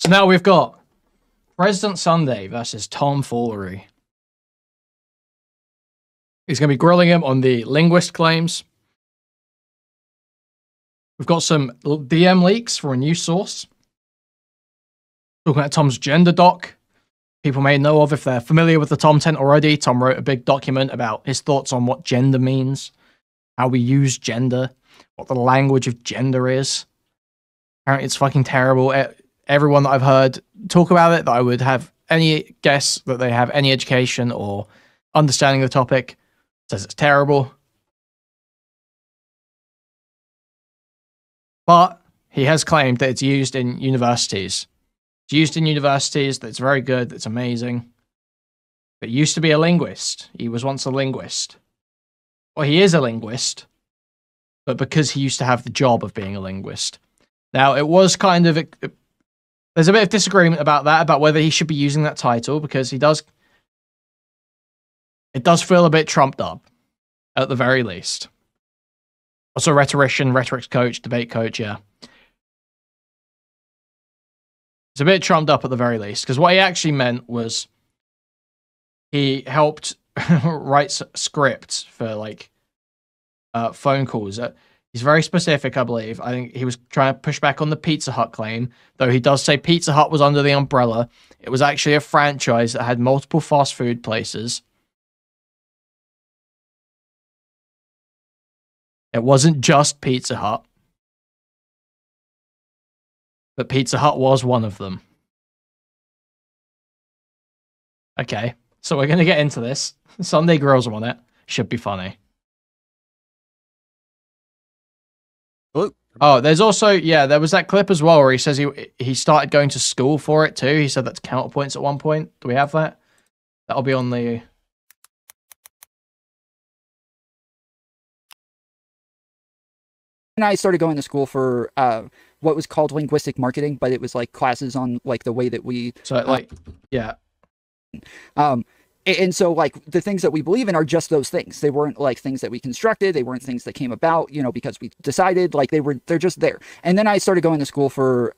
So now we've got President Sunday versus Tom Foolery. He's going to be grilling him on the linguist claims. We've got some DM leaks from a news source. Talking about Tom's gender doc. People may know of if they're familiar with the Tomtent already. Tom wrote a big document about his thoughts on what gender means, how we use gender, what the language of gender is. Apparently it's fucking terrible. Everyone that I've heard talk about it, that I would have any guess that they have any education or understanding of the topic, says it's terrible. But he has claimed that it's used in universities. It's used in universities, that it's very good, that's amazing. But he used to be a linguist. He was once a linguist. Well, he is a linguist, but because he used to have the job of being a linguist. Now, it was kind of... There's a bit of disagreement about that, about whether he should be using that title, because he does... It does feel a bit trumped up, at the very least. Also, rhetorician, rhetorics coach, debate coach, yeah. It's a bit trumped up at the very least, because what he actually meant was he helped write scripts for, like, phone calls. He's very specific, I believe. I think he was trying to push back on the Pizza Hut claim, though he does say Pizza Hut was under the umbrella. It was actually a franchise that had multiple fast food places. It wasn't just Pizza Hut. But Pizza Hut was one of them. Okay, so we're going to get into this. Sunday grills him on it. Should be funny. Oh, there's also, yeah, there was that clip as well where he says he started going to school for it too. He said that's counterpoints at one point. Do we have that? That'll be on the... And I started going to school for what was called linguistic marketing, but it was like classes on like the way that we... So like, yeah. And so, like, the things that we believe in are just those things. They weren't, like, things that we constructed. They weren't things that came about, you know, because we decided. Like, they're just there. And then I started going to school for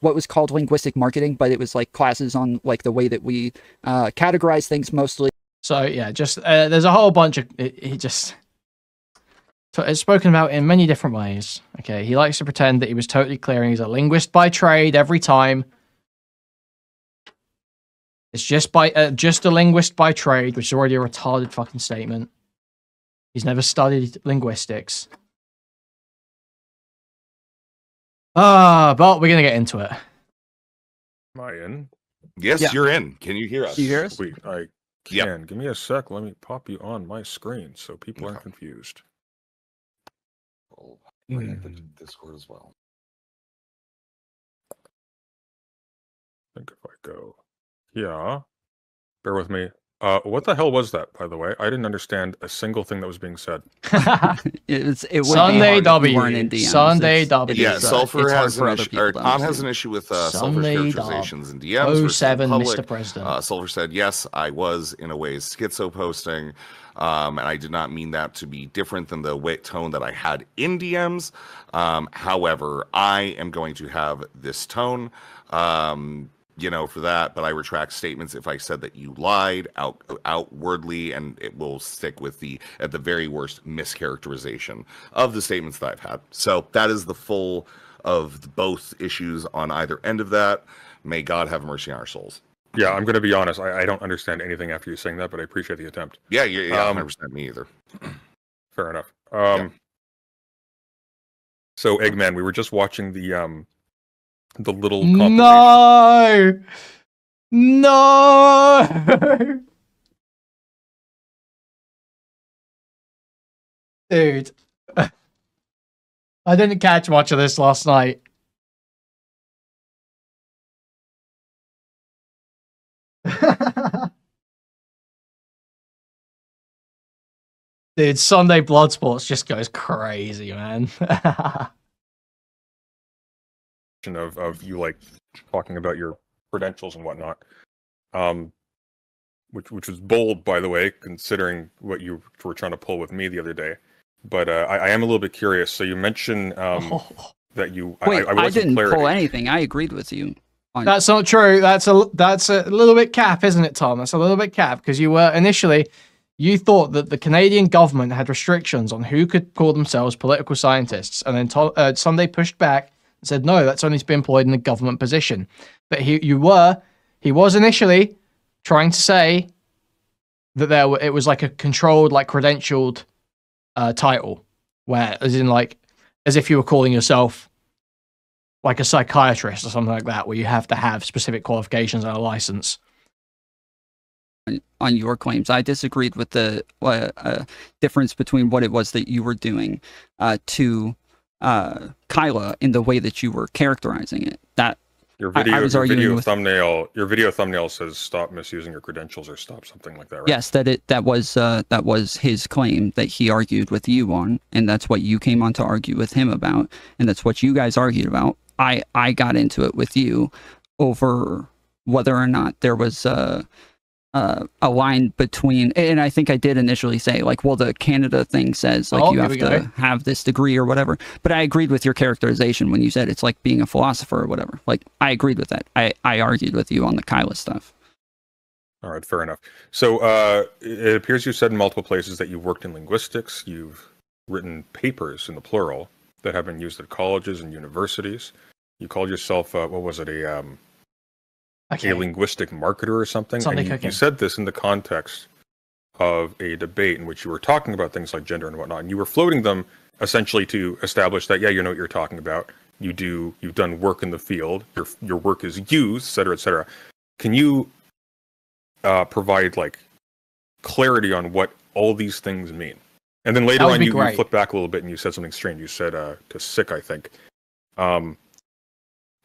what was called linguistic marketing, but it was, like, classes on, like, the way that we categorize things mostly. So, yeah, just, there's a whole bunch of, it's spoken about in many different ways. Okay, he likes to pretend that he was totally clear and he's a linguist by trade every time. It's just a linguist by trade, which is already a retarded fucking statement. He's never studied linguistics. But we're gonna get into it. Am I in? Yes, Yeah. You're in. Can you hear us? Do you hear us? Sweet, I can. Yep. Give me a sec. Let me pop you on my screen so people aren't confused. I'll bring up the Discord as well. I think if I go, yeah. Bear with me. What the hell was that, by the way? I didn't understand a single thing that was being said. It Sunday W. weren't in DMs. Sunday W. Yeah, Sulfur has an issue, or Tom has understand. an issue with Sunday Sulfur's characterizations in DMs. versus 07, public. Mr. President. Sulfur said, yes, I was in a way schizo posting, and I did not mean that to be different than the tone that I had in DMs. However, I am going to have this tone. You know, for that, but I retract statements if I said that you lied outwardly, and it will stick with the, at the very worst, mischaracterization of the statements that I've had. So that is the full of both issues on either end of that. May God have mercy on our souls. Yeah, I'm going to be honest. I don't understand anything after you saying that, but I appreciate the attempt. Yeah, 100% me either. Fair enough. Yeah. So, Eggman, we were just watching the little compilation. No! Dude. I didn't catch much of this last night. Dude, Sunday Bloodsports just goes crazy, man. Of you like talking about your credentials and whatnot, which was bold, by the way, considering what you were trying to pull with me the other day. But I am a little bit curious. So you mentioned that you Wait, I I wasn't didn't clarity. pull anything. I agreed with you That's not true. That's a little bit cap, isn't it, Tom? That's a little bit cap because you were initially you thought that the Canadian government had restrictions on who could call themselves political scientists, and then Sunday pushed back and said no, that's only to be employed in a government position. But he was initially trying to say that it was like a controlled, like credentialed title, where as if you were calling yourself like a psychiatrist or something like that, where you have to have specific qualifications and a license. On your claims, I disagreed with the difference between what it was that you were doing to Kyla in the way that you were characterizing it. That your video thumbnail says "Stop misusing your credentials" or "Stop something like that." Right? Yes, that was his claim that he argued with you on, and that's what you came on to argue with him about, and that's what you guys argued about. I got into it with you over whether or not there was a line between, and I think I did initially say like, well, the Canada thing says like you have to have this degree or whatever, but I agreed with your characterization when you said it's like being a philosopher or whatever. Like I agreed with that. I argued with you on the Kyla stuff. All right, fair enough. So it appears you said in multiple places that you've worked in linguistics. You've written papers in the plural that have been used at colleges and universities. You called yourself what was it, a linguistic marketer or something? And you said this in the context of a debate in which you were talking about things like gender and whatnot, and you were floating them essentially to establish that, yeah, you know what you're talking about. You've done work in the field. Your work is used, et cetera, et cetera. Can you provide like clarity on what all these things mean? And then later on, you flipped back a little bit and you said something strange. You said to sick, I think.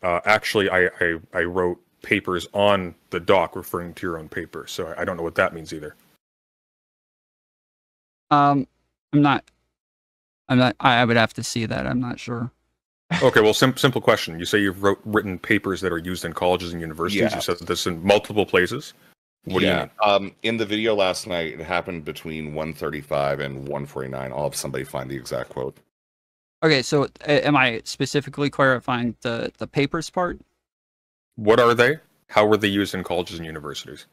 Actually, I wrote papers on the doc referring to your own paper, so I don't know what that means either. I'm not. I would have to see that. I'm not sure. Okay, well, simple question. You say you've written papers that are used in colleges and universities. Yeah. You said this in multiple places. What do you mean? In the video last night, it happened between 1:35 and 1:49. I'll have somebody find the exact quote. Okay, so am I specifically clarifying the papers part? What are they? How were they used in colleges and universities?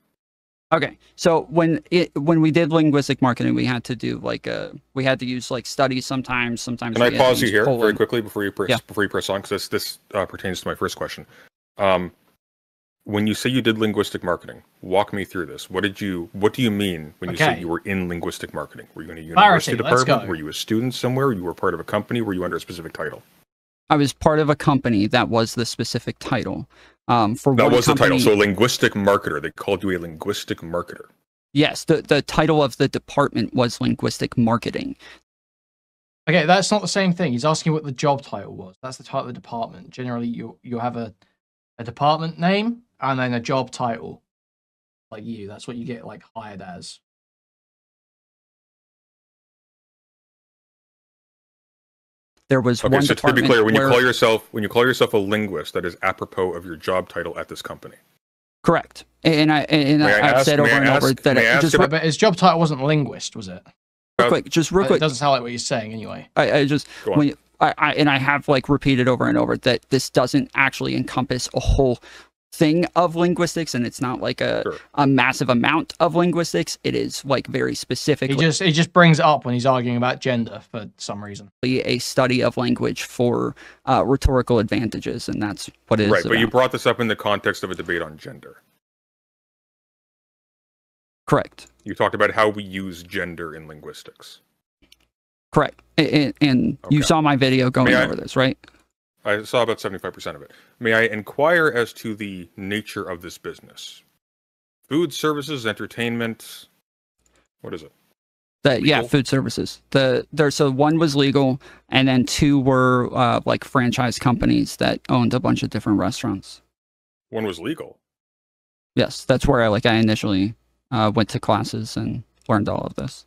Okay, so when we did linguistic marketing, we had to do we had to use like studies sometimes. Can I pause you here very quickly before you press on, because this pertains to my first question. When you say you did linguistic marketing, walk me through this. What do you mean when you say you were in linguistic marketing? Were you in a university department? Were you a student somewhere? You were part of a company? Were you under a specific title? I was part of a company that was the specific title. The title. So linguistic marketer. They called you a linguistic marketer. Yes, the title of the department was linguistic marketing. Okay, that's not the same thing. He's asking what the job title was. That's the title of the department. Generally, you have a department name and then a job title. Like you, that's what you get like hired as. There was one so to be clear, when you call yourself a linguist, that is apropos of your job title at this company. Correct. I've said over and over that but his job title wasn't linguist, was it? Real quick. It doesn't sound like what you're saying anyway. I have like repeated over and over that this doesn't actually encompass a whole thing of linguistics, and it's not like a massive amount of linguistics. It is like very specific. He just brings it up when he's arguing about gender for some reason. A study of language for rhetorical advantages, and that's what it is. Right, but you brought this up in the context of a debate on gender. Correct. You talked about how we use gender in linguistics. Correct. And you saw my video going over this, right? I saw about 75% of it. May I inquire as to the nature of this business? Food services, entertainment, what is it? Food services. So one was legal, and then two were like franchise companies that owned a bunch of different restaurants. One was legal? Yes, that's where I initially went to classes and learned all of this.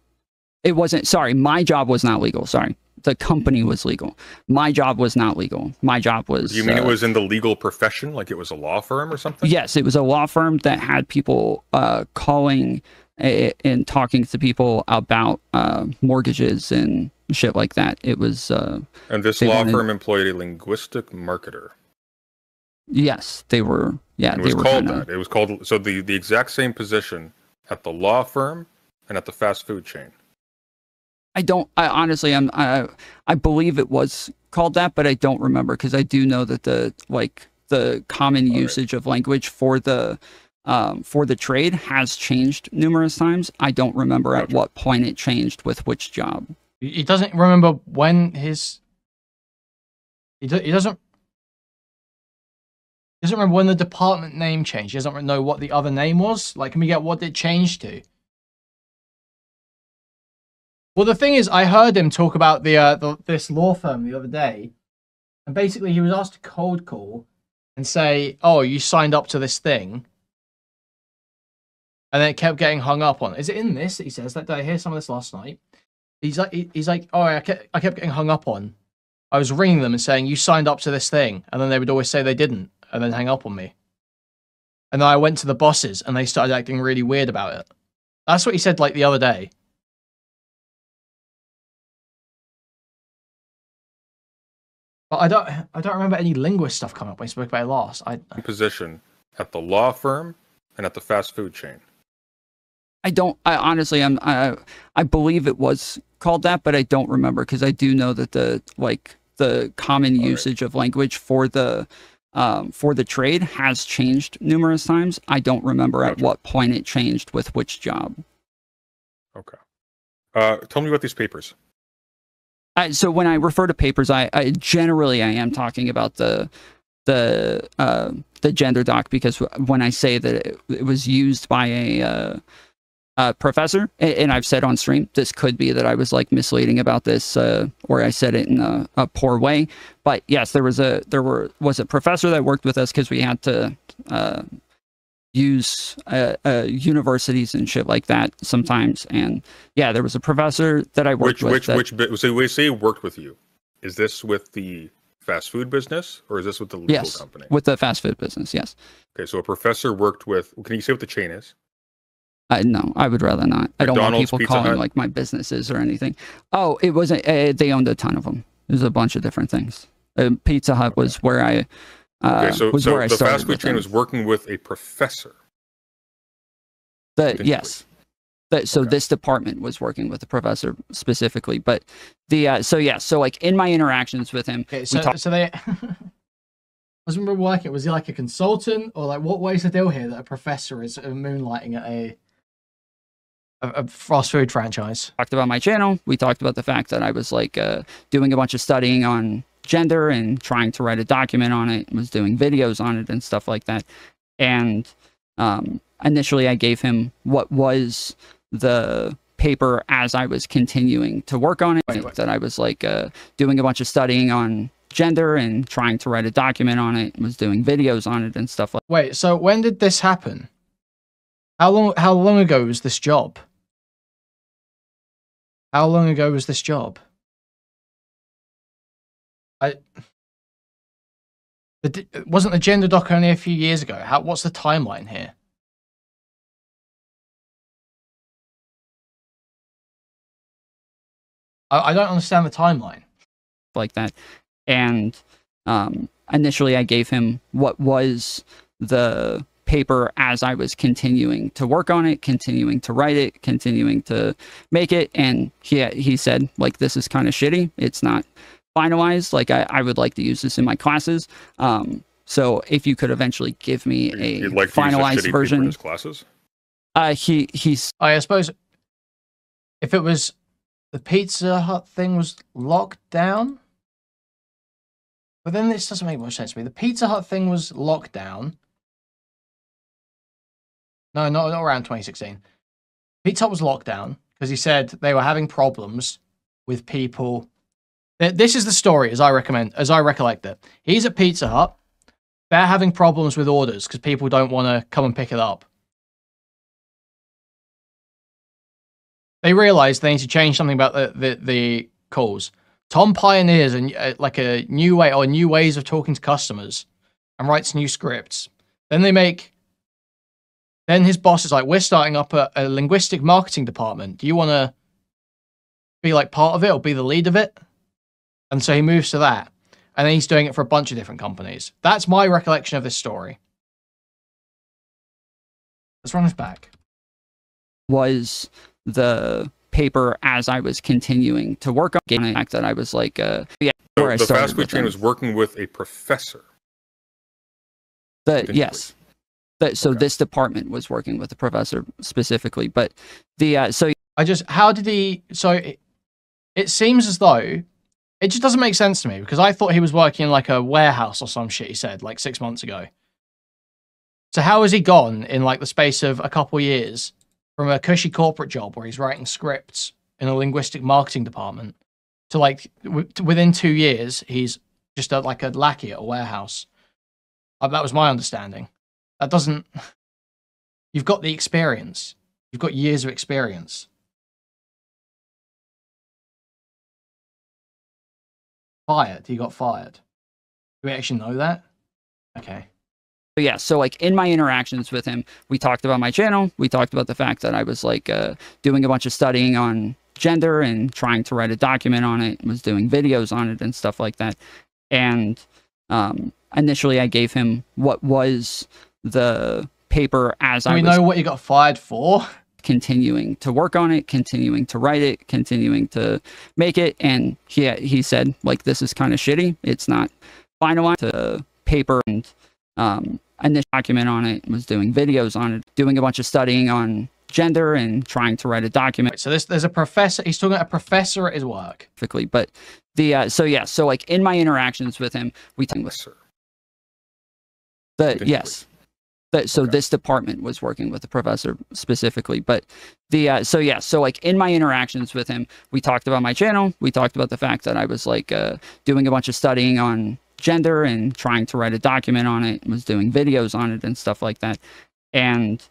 It wasn't, sorry, my job was not legal, sorry. The company was legal. My job was not legal. My job was... You mean it was in the legal profession? Like it was a law firm or something? Yes, it was a law firm that had people calling and talking to people about mortgages and shit like that. It was... and this law firm employed a linguistic marketer. Yes, they were. Yeah, it was called that. It was called so the exact same position at the law firm and at the fast food chain. I honestly, I believe it was called that, but I don't remember because I do know that the common usage of language for the trade has changed numerous times. I don't remember at what point it changed with which job. He doesn't remember when his. He doesn't remember when the department name changed. He doesn't know what the other name was. Like, can we get what it changed to? Well, the thing is, I heard him talk about this law firm the other day, and basically he was asked to cold call and say, "Oh, you signed up to this thing," and then it kept getting hung up on. Is it in this? He says, "Did I hear some of this last night?" He's like, "Oh, I kept getting hung up on. I was ringing them and saying you signed up to this thing, and then they would always say they didn't, and then hang up on me. And then I went to the bosses, and they started acting really weird about it." That's what he said like the other day. But I don't remember any linguist stuff coming up when he spoke about it last. Position at the law firm and at the fast food chain. I honestly, I believe it was called that, but I don't remember because I do know that the common usage of language for the trade has changed numerous times. I don't remember at what point it changed with which job. Okay. Tell me about these papers. So when I refer to papers, I generally am talking about the gender doc, because when I say that it was used by a professor, and I've said on stream, this could be that I was like misleading about this, or I said it in a poor way. But yes, there was a professor that worked with us because we had to use universities and shit like that sometimes. And yeah, there was a professor that I worked with. So we say worked with you. Is this with the fast food business, or is this with the legal company? With the fast food business, yes. Okay, so a professor worked with. Can you say what the chain is? No, I would rather not. I don't want people calling like my businesses or anything. Oh, it wasn't. They owned a ton of them. There's a bunch of different things. Pizza Hut was where I. So the fast food chain was working with a professor. Yes. This department was working with a professor specifically, but so like in my interactions with him, okay, so they. I wasn't working. Was he like a consultant, or like what way's the deal here that a professor is moonlighting at a fast food franchise? Talked about my channel. We talked about the fact that I was like doing a bunch of studying on gender and trying to write a document on it, was doing videos on it and stuff like that. And initially I gave him what was the paper as I was continuing to work on it. That I was like doing a bunch of studying on gender and trying to write a document on it, was doing videos on it and stuff like that. Wait, so when did this happen? How long ago was this job? How long ago was this job? Wasn't the gender doc only a few years ago? What's the timeline here? I don't understand the timeline. Like that. And initially I gave him what was the paper as I was continuing to work on it, continuing to write it, continuing to make it. And he said, like, this is kind of shitty. It's not finalized. Like, I would like to use this in my classes. So if you could eventually give me a finalized version. In his classes? I suppose if it was the Pizza Hut thing was locked down, but then this doesn't make much sense to me. The Pizza Hut thing was locked down. No, not around 2016. Pizza Hut was locked down because he said they were having problems with people. This is the story as I recollect it. He's at Pizza Hut. They're having problems with orders because people don't want to come and pick it up. They realize they need to change something about the calls. Tom pioneers a new way or new ways of talking to customers and writes new scripts. Then his boss is like, we're starting up a linguistic marketing department. Do you want to be like part of it or be the lead of it? And so he moves to that. and then he's doing it for a bunch of different companies. That's my recollection of this story. Let's run this back. Was the paper as I was continuing to work on the fact that I was like, so the fast food chain was working with a professor. Yes. So this department was working with the professor specifically, but how did he? So it seems as though it just doesn't make sense to me, because I thought he was working in like a warehouse or some shit. He said like 6 months ago. So how has he gone in like the space of a couple of years from a cushy corporate job where he's writing scripts in a linguistic marketing department to like within 2 years he's just like a lackey at a warehouse? That was my understanding. That doesn't. You've got the experience. You've got years of experience. Fired. He got fired. Do we actually know that? Okay. But yeah, so like in my interactions with him, we talked about my channel. We talked about the fact that I was like doing a bunch of studying on gender and trying to write a document on it, was doing videos on it and stuff like that. And initially I gave him what was the paper as I was... Do we know what you got fired for? Continuing to work on it, continuing to write it, continuing to make it. And he said, like, this is kind of shitty. It's not finalized. The paper and this document on it, was doing videos on it, doing a bunch of studying on gender and trying to write a document. So there's a professor. He's talking about a professor at his work. But so like in my interactions with him, we talked with this department was working with the professor specifically, but so like in my interactions with him, we talked about my channel. We talked about the fact that I was like doing a bunch of studying on gender and trying to write a document on it, was doing videos on it and stuff like that. And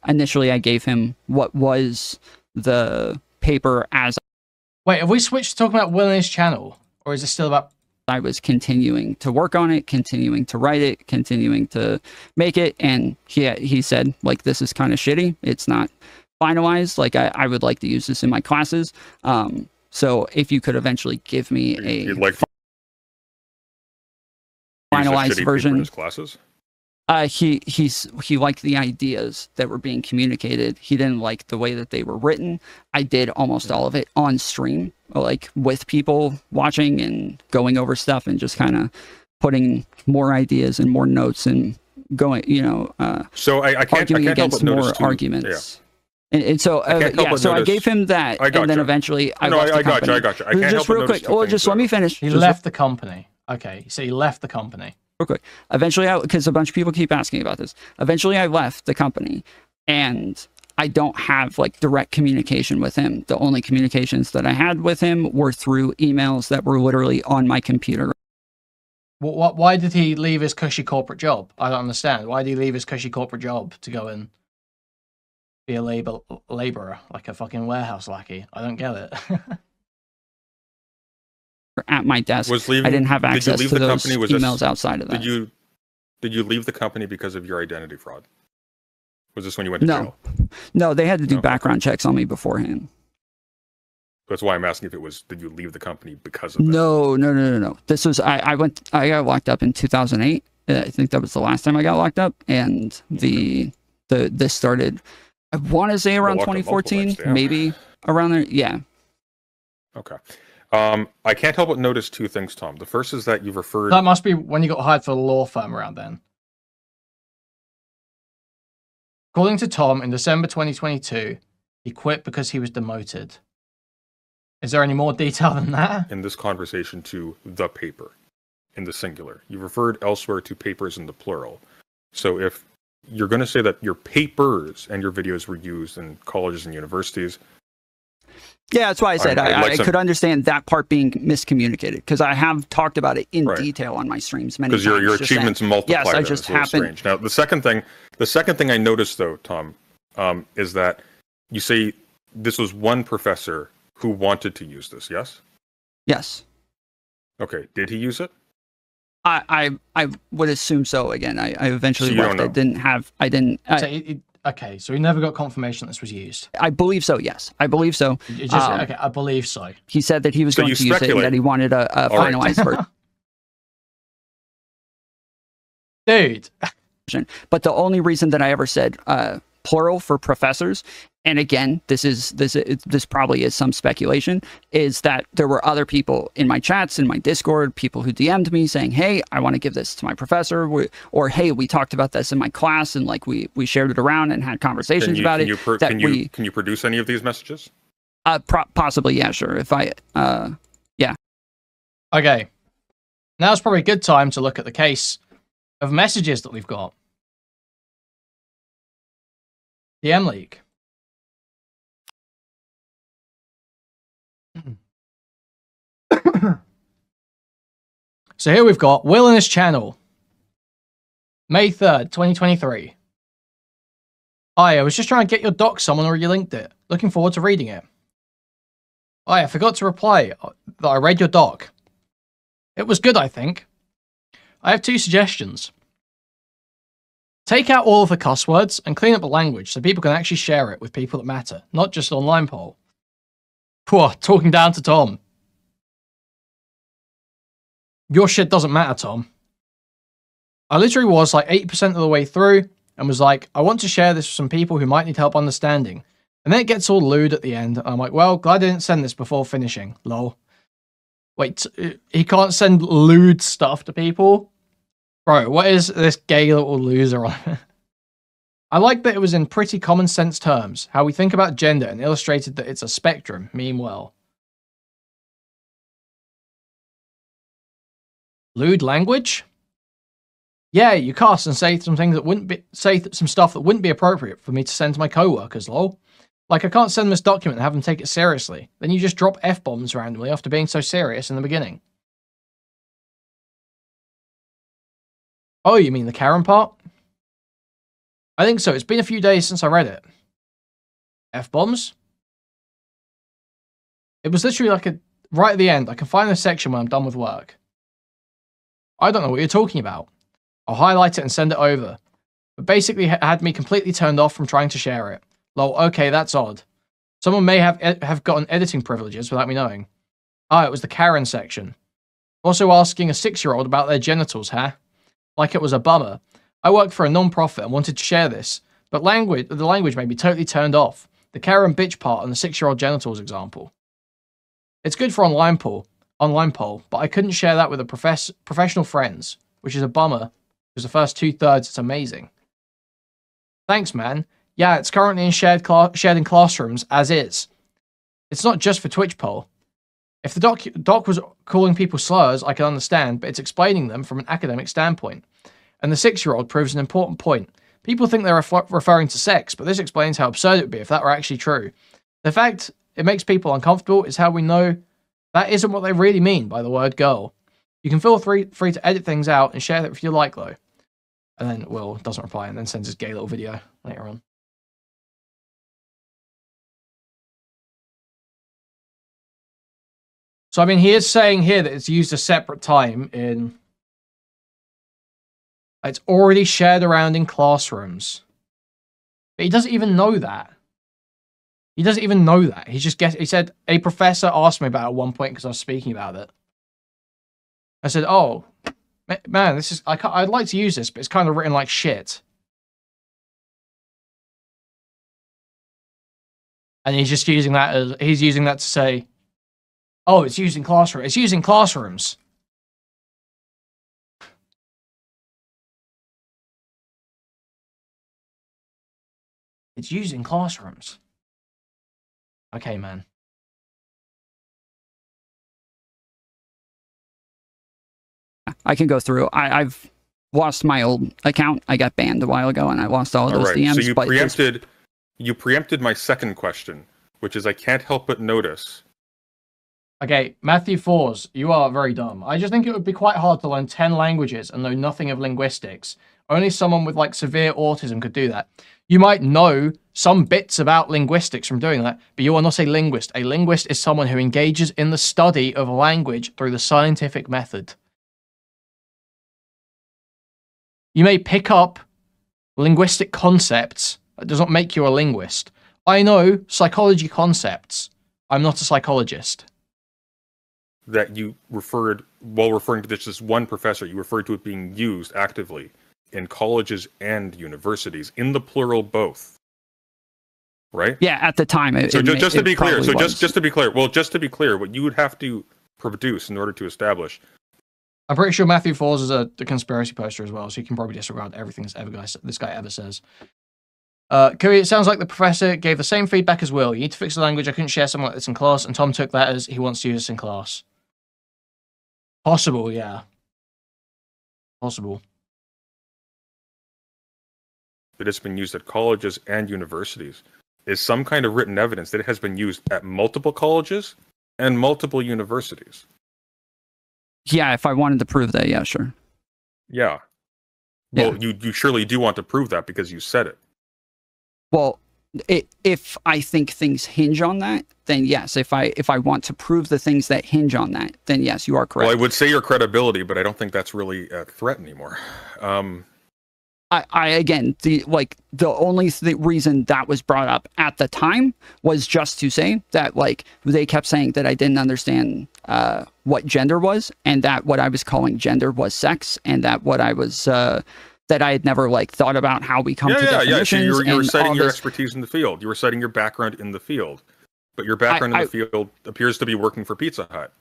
initially I gave him what was the paper as... Wait, have we switched to talking about Will and his channel? Or is it still about... I was continuing to work on it, continuing to write it, continuing to make it. And he said, like, this is kind of shitty. It's not finalized. Like, I would like to use this in my classes. So if you could eventually give me a finalized version. In his classes? He liked the ideas that were being communicated. He didn't like the way that they were written. I did almost all of it on stream, like with people watching and going over stuff and just kind of putting more ideas and more notes and going, so I can't help but notice more arguments. Yeah. And so I gave him that, and then eventually I left the company. I got you. I can't just help real quick. Well, just let me finish. He left the company. Okay, so he left the company. Real quick. Eventually, because a bunch of people keep asking about this. Eventually, I left the company, and I don't have like direct communication with him. The only communications that I had with him were through emails that were literally on my computer. Why did he leave his cushy corporate job? I don't understand. Why did he leave his cushy corporate job to go and be a laborer, like a fucking warehouse lackey? I don't get it. At my desk, I didn't have access to those emails outside of that. Did you leave the company because of your identity fraud? Was this when you went to jail? No, they had to do background checks on me beforehand. That's why I'm asking if it was, did you leave the company because of that? No. This was, I got locked up in 2008. I think that was the last time I got locked up. And this started, I want to say around 2014, maybe around there. Yeah. Okay. I can't help but notice two things, Tom. The first is that you've referred... That must be when you got hired for the law firm around then. According to Tom, in December 2022, he quit because he was demoted. Is there any more detail than that? In this conversation to the paper, in the singular. You referred elsewhere to papers in the plural. So if you're going to say that your papers and your videos were used in colleges and universities... Yeah, that's why I said I could understand that part being miscommunicated, because I have talked about it in detail on my streams many times. Because your achievements multiply. Yes, I just happened. Now, the second thing I noticed though, Tom, is that you say this was one professor who wanted to use this. Yes. Yes. Okay. Did he use it? I would assume so. Again, I eventually left. I didn't. Okay, so he never got confirmation this was used. I believe so, yes. I believe so. Okay, I believe so. He said that he was going to use it and that he wanted a finalized version. Dude. But the only reason that I ever said plural for professors, and again, this probably is some speculation, is that there were other people in my chats, in my Discord, people who DM'd me saying, hey, I want to give this to my professor, or hey, we talked about this in my class, and like we shared it around and had conversations about it. Can you produce any of these messages? Possibly, yeah, sure. If I, yeah. Okay. Now's probably a good time to look at the case of messages that we've got. DM leak. So here we've got Will in his channel. May 3rd, 2023. Hi, I was just trying to get your doc someone or you linked it. Looking forward to reading it. Hi, I forgot to reply that I read your doc. It was good, I think. I have 2 suggestions. Take out all of the cuss words and clean up the language so people can actually share it with people that matter, not just an online poll. Whoa, talking down to Tom. Your shit doesn't matter, Tom. I literally was like 80% of the way through and was like, I want to share this with some people who might need help understanding. And then it gets all lewd at the end. And I'm like, well, glad I didn't send this before finishing. Lol. Wait, he can't send lewd stuff to people? Bro, what is this gay little loser on? I like that it was in pretty common sense terms, how we think about gender, and illustrated that it's a spectrum. Meme well. Lewd language? Yeah, you cuss and say some things that wouldn't be, some stuff that wouldn't be appropriate for me to send to my coworkers, lol. Like, I can't send them this document and have them take it seriously. Then you just drop F-bombs randomly after being so serious in the beginning. Oh, you mean the Karen part? I think so. It's been a few days since I read it. F-bombs? It was literally like right at the end. I can find this section when I'm done with work. I don't know what you're talking about. I'll highlight it and send it over. But basically had me completely turned off from trying to share it. Lol, okay, that's odd. Someone may have gotten editing privileges without me knowing. Ah, it was the Karen section. Also asking a 6-year-old about their genitals, huh? Like it was a bummer. I work for a non-profit and wanted to share this, but the language made me totally turned off. The Karen bitch part and the 6-year-old genitals example. It's good for online poll, but I couldn't share that with a professional friends, which is a bummer, because the first 2/3 it's amazing. Thanks, man. Yeah, it's currently in shared in classrooms as is. It's not just for Twitch poll. If the doc was calling people slurs, I can understand, but it's explaining them from an academic standpoint. And the 6-year-old proves an important point. People think they're referring to sex, but this explains how absurd it would be if that were actually true. The fact it makes people uncomfortable is how we know that isn't what they really mean by the word girl. You can feel free to edit things out and share it if you like, though. And then Will doesn't reply and then sends his gay little video later on. So, I mean, he is saying here that it's used a separate time in... It's already shared around in classrooms. But he doesn't even know that. He doesn't even know that. He said, a professor asked me about it at one point because I was speaking about it. I said, oh, man, this is... I'd like to use this, but it's kind of written like shit. And he's just using that as... He's using that to say... Oh, it's used in classrooms. It's used in classrooms. It's used in classrooms. Okay, man. I can go through. I've lost my old account. I got banned a while ago, and I lost all of those DMs. So you preempted my second question, which is I can't help but notice. Okay, Matthew Fours, you are very dumb. I just think it would be quite hard to learn 10 languages and know nothing of linguistics. Only someone with like severe autism could do that. You might know some bits about linguistics from doing that, but you are not a linguist. A linguist is someone who engages in the study of a language through the scientific method. You may pick up linguistic concepts. That does not make you a linguist. I know psychology concepts. I'm not a psychologist. That you referred, while referring to this as one professor, you referred to it being used actively in colleges and universities, in the plural both. Right? Yeah, at the time. Just to be clear, what you would have to produce in order to establish. I'm pretty sure Matthew Falls is the conspiracy poster as well, so you can probably disregard everything this guy ever says. Kui, it sounds like the professor gave the same feedback as Will. You need to fix the language. I couldn't share something like this in class, and Tom took that as he wants to use this in class. Possible, yeah. Possible. That it's been used at colleges and universities is some kind of written evidence that it has been used at multiple colleges and multiple universities. Yeah, if I wanted to prove that, yeah, sure. Yeah. Well, yeah. You surely do want to prove that because you said it. Well, if I think things hinge on that, then yes. If I want to prove the things that hinge on that, then yes, you are correct. Well, I would say your credibility, but I don't think that's really a threat anymore. Again, the only reason that was brought up at the time was just to say that, like, they kept saying that I didn't understand what gender was, and that what I was calling gender was sex, and that what I was that I had never thought about how we come to definitions. So you were citing your expertise in the field. You were citing your background in the field, but your background in the field appears to be working for Pizza Hut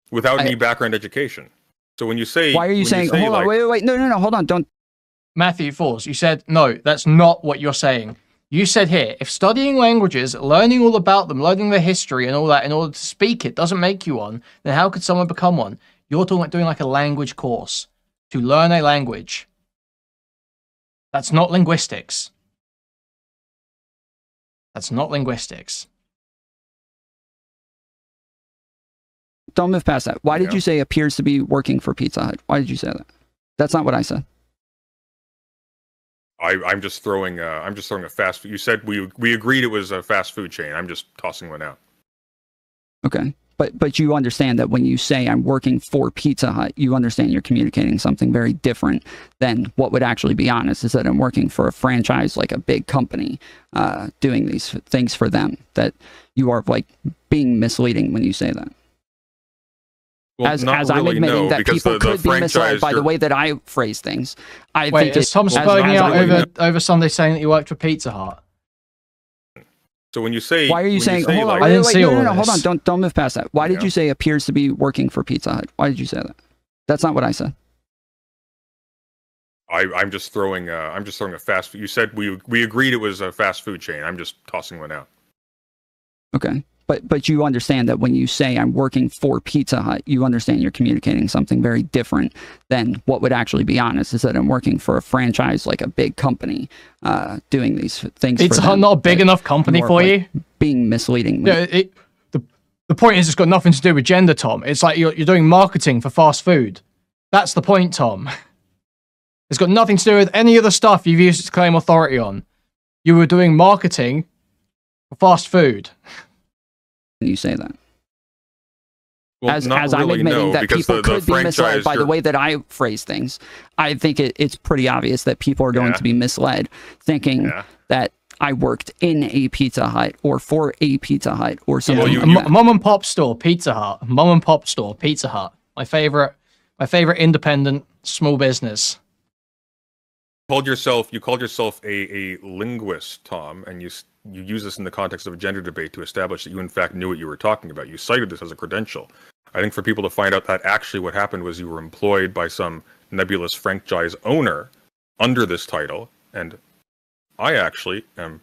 without any background education. So when you say, why are you saying? Hold on, wait, no, hold on, don't. Matthew Falls, you said, no, that's not what you're saying. You said here, if studying languages, learning all about them, learning their history and all that in order to speak it doesn't make you one, then how could someone become one? You're talking about doing like a language course to learn a language. That's not linguistics. That's not linguistics. Don't move past that. Why did you say appears to be working for Pizza Hut? Why did you say that? That's not what I said. I'm just throwing a fast food. You said we agreed it was a fast food chain. I'm just tossing one out. Okay. But you understand that when you say I'm working for Pizza Hut, you understand you're communicating something very different than what would actually be honest, is that I'm working for a franchise, like a big company, doing these things for them. That you are being misleading when you say that. Well, as I'm admitting that people could be misled by the way that I phrase things. Wait, is Tom spelling out over Sunday saying that you worked for Pizza Hut? So when you say, why are you saying? Hold on, I didn't see all no, hold on, don't move past that. Why did you say appears to be working for Pizza Hut? Why did you say that? That's not what I said. I'm just throwing a fast food. You said we agreed it was a fast food chain. I'm just tossing one out. Okay. But you understand that when you say I'm working for Pizza Hut, you understand you're communicating something very different than what would actually be honest, is that I'm working for a franchise, like a big company, doing these things. Pizza Hut not a big enough company for you? Being misleading. Yeah, the point is it's got nothing to do with gender, Tom. It's like you're doing marketing for fast food. That's the point, Tom. It's got nothing to do with any of the stuff you've used to claim authority on. You were doing marketing for fast food. You say that. Well, as I'm admitting that people could be misled by the way that I phrase things, I think it's pretty obvious that people are going to be misled thinking that I worked in a Pizza Hut or for a Pizza Hut or something. Yeah. Mom and pop store, Pizza Hut. Mom and pop store, Pizza Hut. My favorite independent small business. You called yourself a linguist, Tom, and you use this in the context of a gender debate to establish that you in fact knew what you were talking about. You cited this as a credential. I think for people to find out that actually what happened was you were employed by some nebulous franchise owner under this title, and I actually am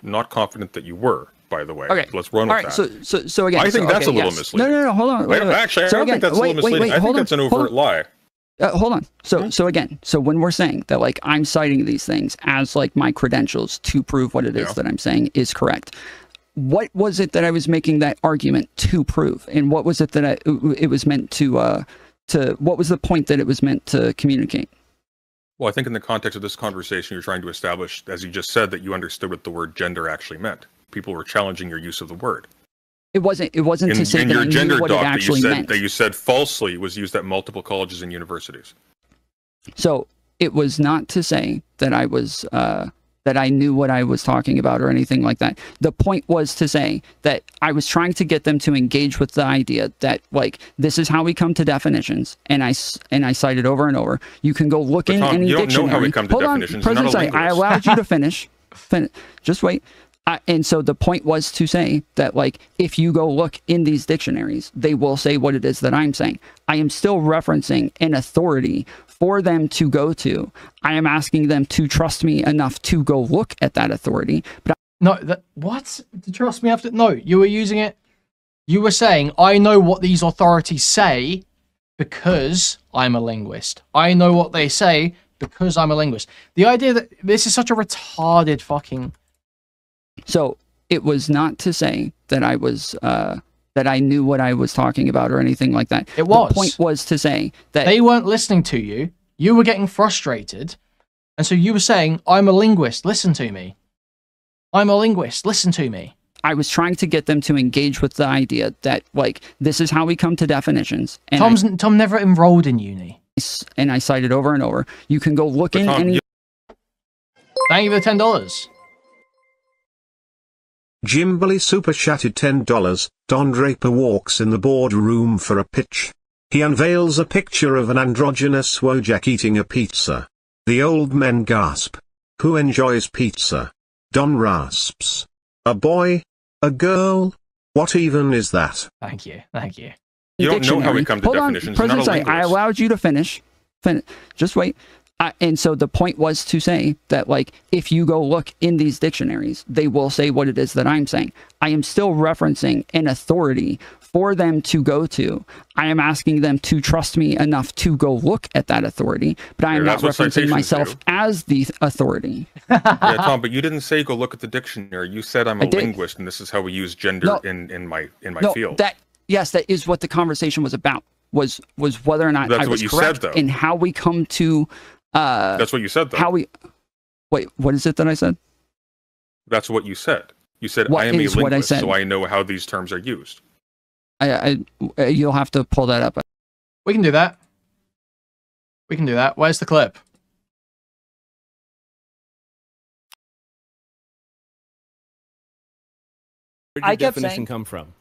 not confident that you were, by the way. Okay. So let's run with that. So again, I think that's a little misleading. No, hold on. Actually, I don't think that's a little misleading. I think that's an overt lie. Hold on. So when we're saying that I'm citing these things as my credentials to prove what it is that I'm saying is correct, what was it that I was making that argument to prove, and what was it that it was meant to what was the point that it was meant to communicate? Well, I think in the context of this conversation, you're trying to establish, as you just said, that you understood what the word gender actually meant. People were challenging your use of the word. It wasn't to say that I knew what it actually meant. That you said falsely was used at multiple colleges and universities. So it was not to say that I was that I knew what I was talking about or anything like that. The point was to say that I was trying to get them to engage with the idea that, like, this is how we come to definitions, and I cited over and over. You can go look in any you don't dictionary. know how we come to definitions. Hold on, President, I allowed you to finish. Just wait. And so the point was to say that, like, if you go look in these dictionaries, they will say what it is that I'm saying. I am still referencing an authority for them to go to. I am asking them to trust me enough to go look at that authority. But what? To trust me after? No, you were using it. You were saying, I know what these authorities say because I'm a linguist. I know what they say because I'm a linguist. The idea that this is such a retarded fucking... So it was not to say that I was that I knew what I was talking about or anything like that. It was. The point was to say that they weren't listening to you. You were getting frustrated, and so you were saying, "I'm a linguist. Listen to me. I'm a linguist. Listen to me." I was trying to get them to engage with the idea that, like, this is how we come to definitions. And Tom never enrolled in uni. And I cited over and over. You can go look in any... Thank you for the $10. Jimberly super chatted $10. Don Draper walks in the boardroom for a pitch. He unveils a picture of an androgynous Wojak eating a pizza. The old men gasp. Who enjoys pizza? Don rasps. A boy? A girl? What even is that? Thank you. Thank you. You don't know how we come to definitions. Hold on, President, I allowed you to finish. Just wait. And so the point was to say that, like, if you go look in these dictionaries, they will say what it is that I'm saying. I am still referencing an authority for them to go to. I am asking them to trust me enough to go look at that authority, but I am not referencing myself as the authority. Yeah, Tom, but you didn't say go look at the dictionary. You said I'm a linguist, and this is how we use gender in my field. Yes, that is what the conversation was about. Was whether or not I was correct in how we come to. That's what you said, though. Wait, what is it that I said? That's what you said. You said, I am a linguist, so I know how these terms are used. You'll have to pull that up. We can do that. We can do that. Where's the clip? Where did your definition come from?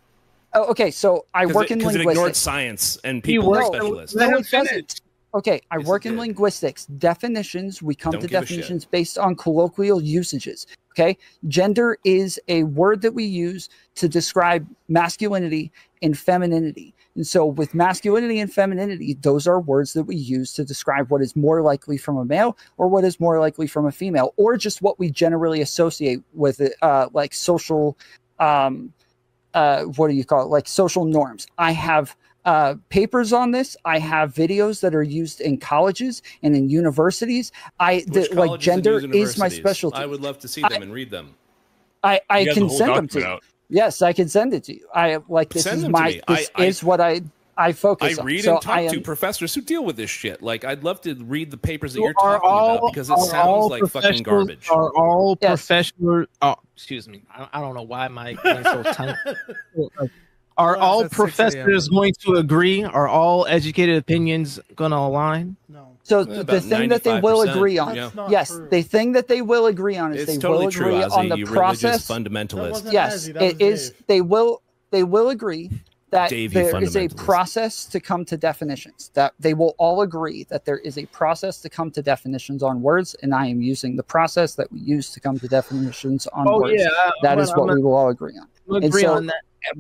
Oh, okay, so I work in linguistics. Because it ignored science and people are specialists. No, it doesn't. Okay, I work in linguistics. Definitions, we come to definitions based on colloquial usages. Okay, gender is a word that we use to describe masculinity and femininity. And so with masculinity and femininity, those are words that we use to describe what is more likely from a male or what is more likely from a female, or just what we generally associate with it, like social, what do you call it? Like social norms. I have papers on this. I have videos that are used in colleges and in universities. Like gender is my specialty. I would love to see them and read them. I can send them to you. Yes, I can send it to you. I like this is my this is what I focus on. I read and talk to professors who deal with this shit. Like, I'd love to read the papers that you're talking about because it sounds like fucking garbage. Are all professionals? Oh, excuse me. I don't know why my name's so tiny. Are all professors going to agree? Are all educated opinions going to align? No. So the thing that they will agree on, yes, the thing that they will agree on is they will agree on the process. Fundamentalist. Yes, it is. They will agree that there is a process to come to definitions. That they will all agree that there is a process to come to definitions on words, and I am using the process that we use to come to definitions on words. Yeah, that is what we will all agree on. We'll agree on that. At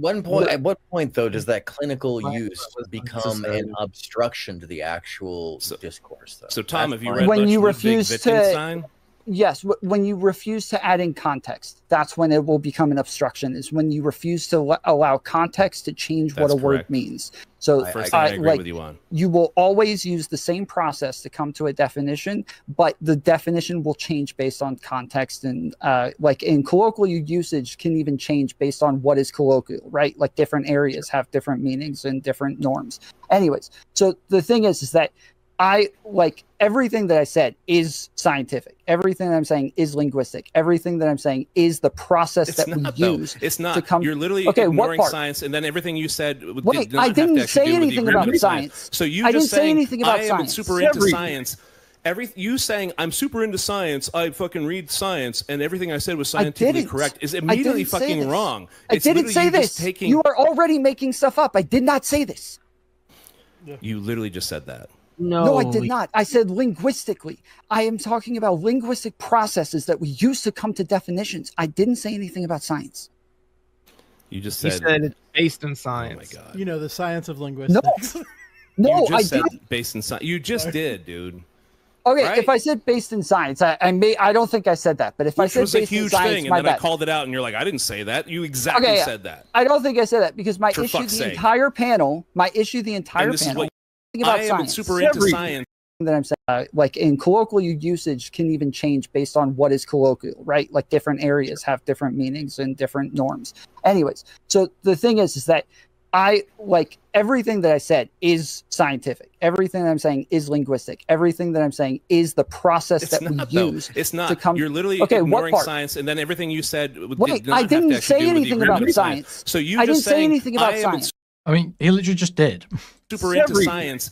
what point, though, does that clinical use become an obstruction to the actual discourse? Though? So, Tom, have you read when you refuse to? Yes, when you refuse to add in context, that's when it will become an obstruction. Is when you refuse to allow context to change what a word means. So, I agree with you on. You will always use the same process to come to a definition, but the definition will change based on context, and like in colloquial usage can even change based on what is colloquial, right? Like different areas have different meanings and different norms. Anyways, so the thing is that I like everything that I said is scientific. Everything that I'm saying is linguistic. Everything that I'm saying is the process that we use. It's not. You're literally ignoring science, and then everything you said. Wait, I didn't say anything about science. So you just saying I am super into science You saying I'm super into science, I fucking read science, and everything I said was scientifically correct is immediately fucking wrong. I didn't say this. You are already making stuff up. I did not say this. You literally just said that. No, I did not. I said linguistically. I am talking about linguistic processes that we use to come to definitions. I didn't say anything about science. You just said, it's based in science. Oh my God. You know, the science of linguistics. No, I didn't. Based in science. You just did, dude. Okay, right? If I said based in science, I don't think I said that. But if I said based in science, and then I called it out, and you're like, I didn't say that. You exactly said that. I don't think I said that because my issue the entire panel, about I am super into science. That I'm saying, like in colloquial usage, can even change based on what is colloquial, right? Like different areas have different meanings and different norms. Anyways, so the thing is that I like everything that I said is scientific. Everything that I'm saying is linguistic. Everything that I'm saying is the process we use. It's not. You're literally ignoring science, and then everything you said. Wait, I didn't say anything about science. So you just say anything about science. I mean, he literally just did. Super into science.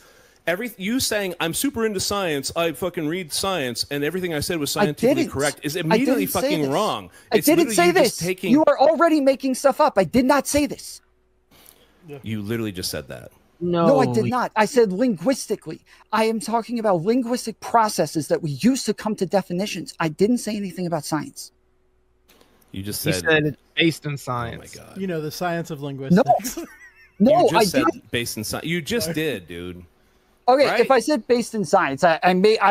You saying I'm super into science, I fucking read science, and everything I said was scientifically correct is immediately fucking wrong. I didn't say this. You are already making stuff up. I did not say this. You literally just said that. No, I did not. I said linguistically. I am talking about linguistic processes that we use to come to definitions. I didn't say anything about science. You just said, it's based in science. Oh my God. You know, the science of linguistics. No, I didn't. Based in science. You just did, dude. Okay, right? If I said based in science, I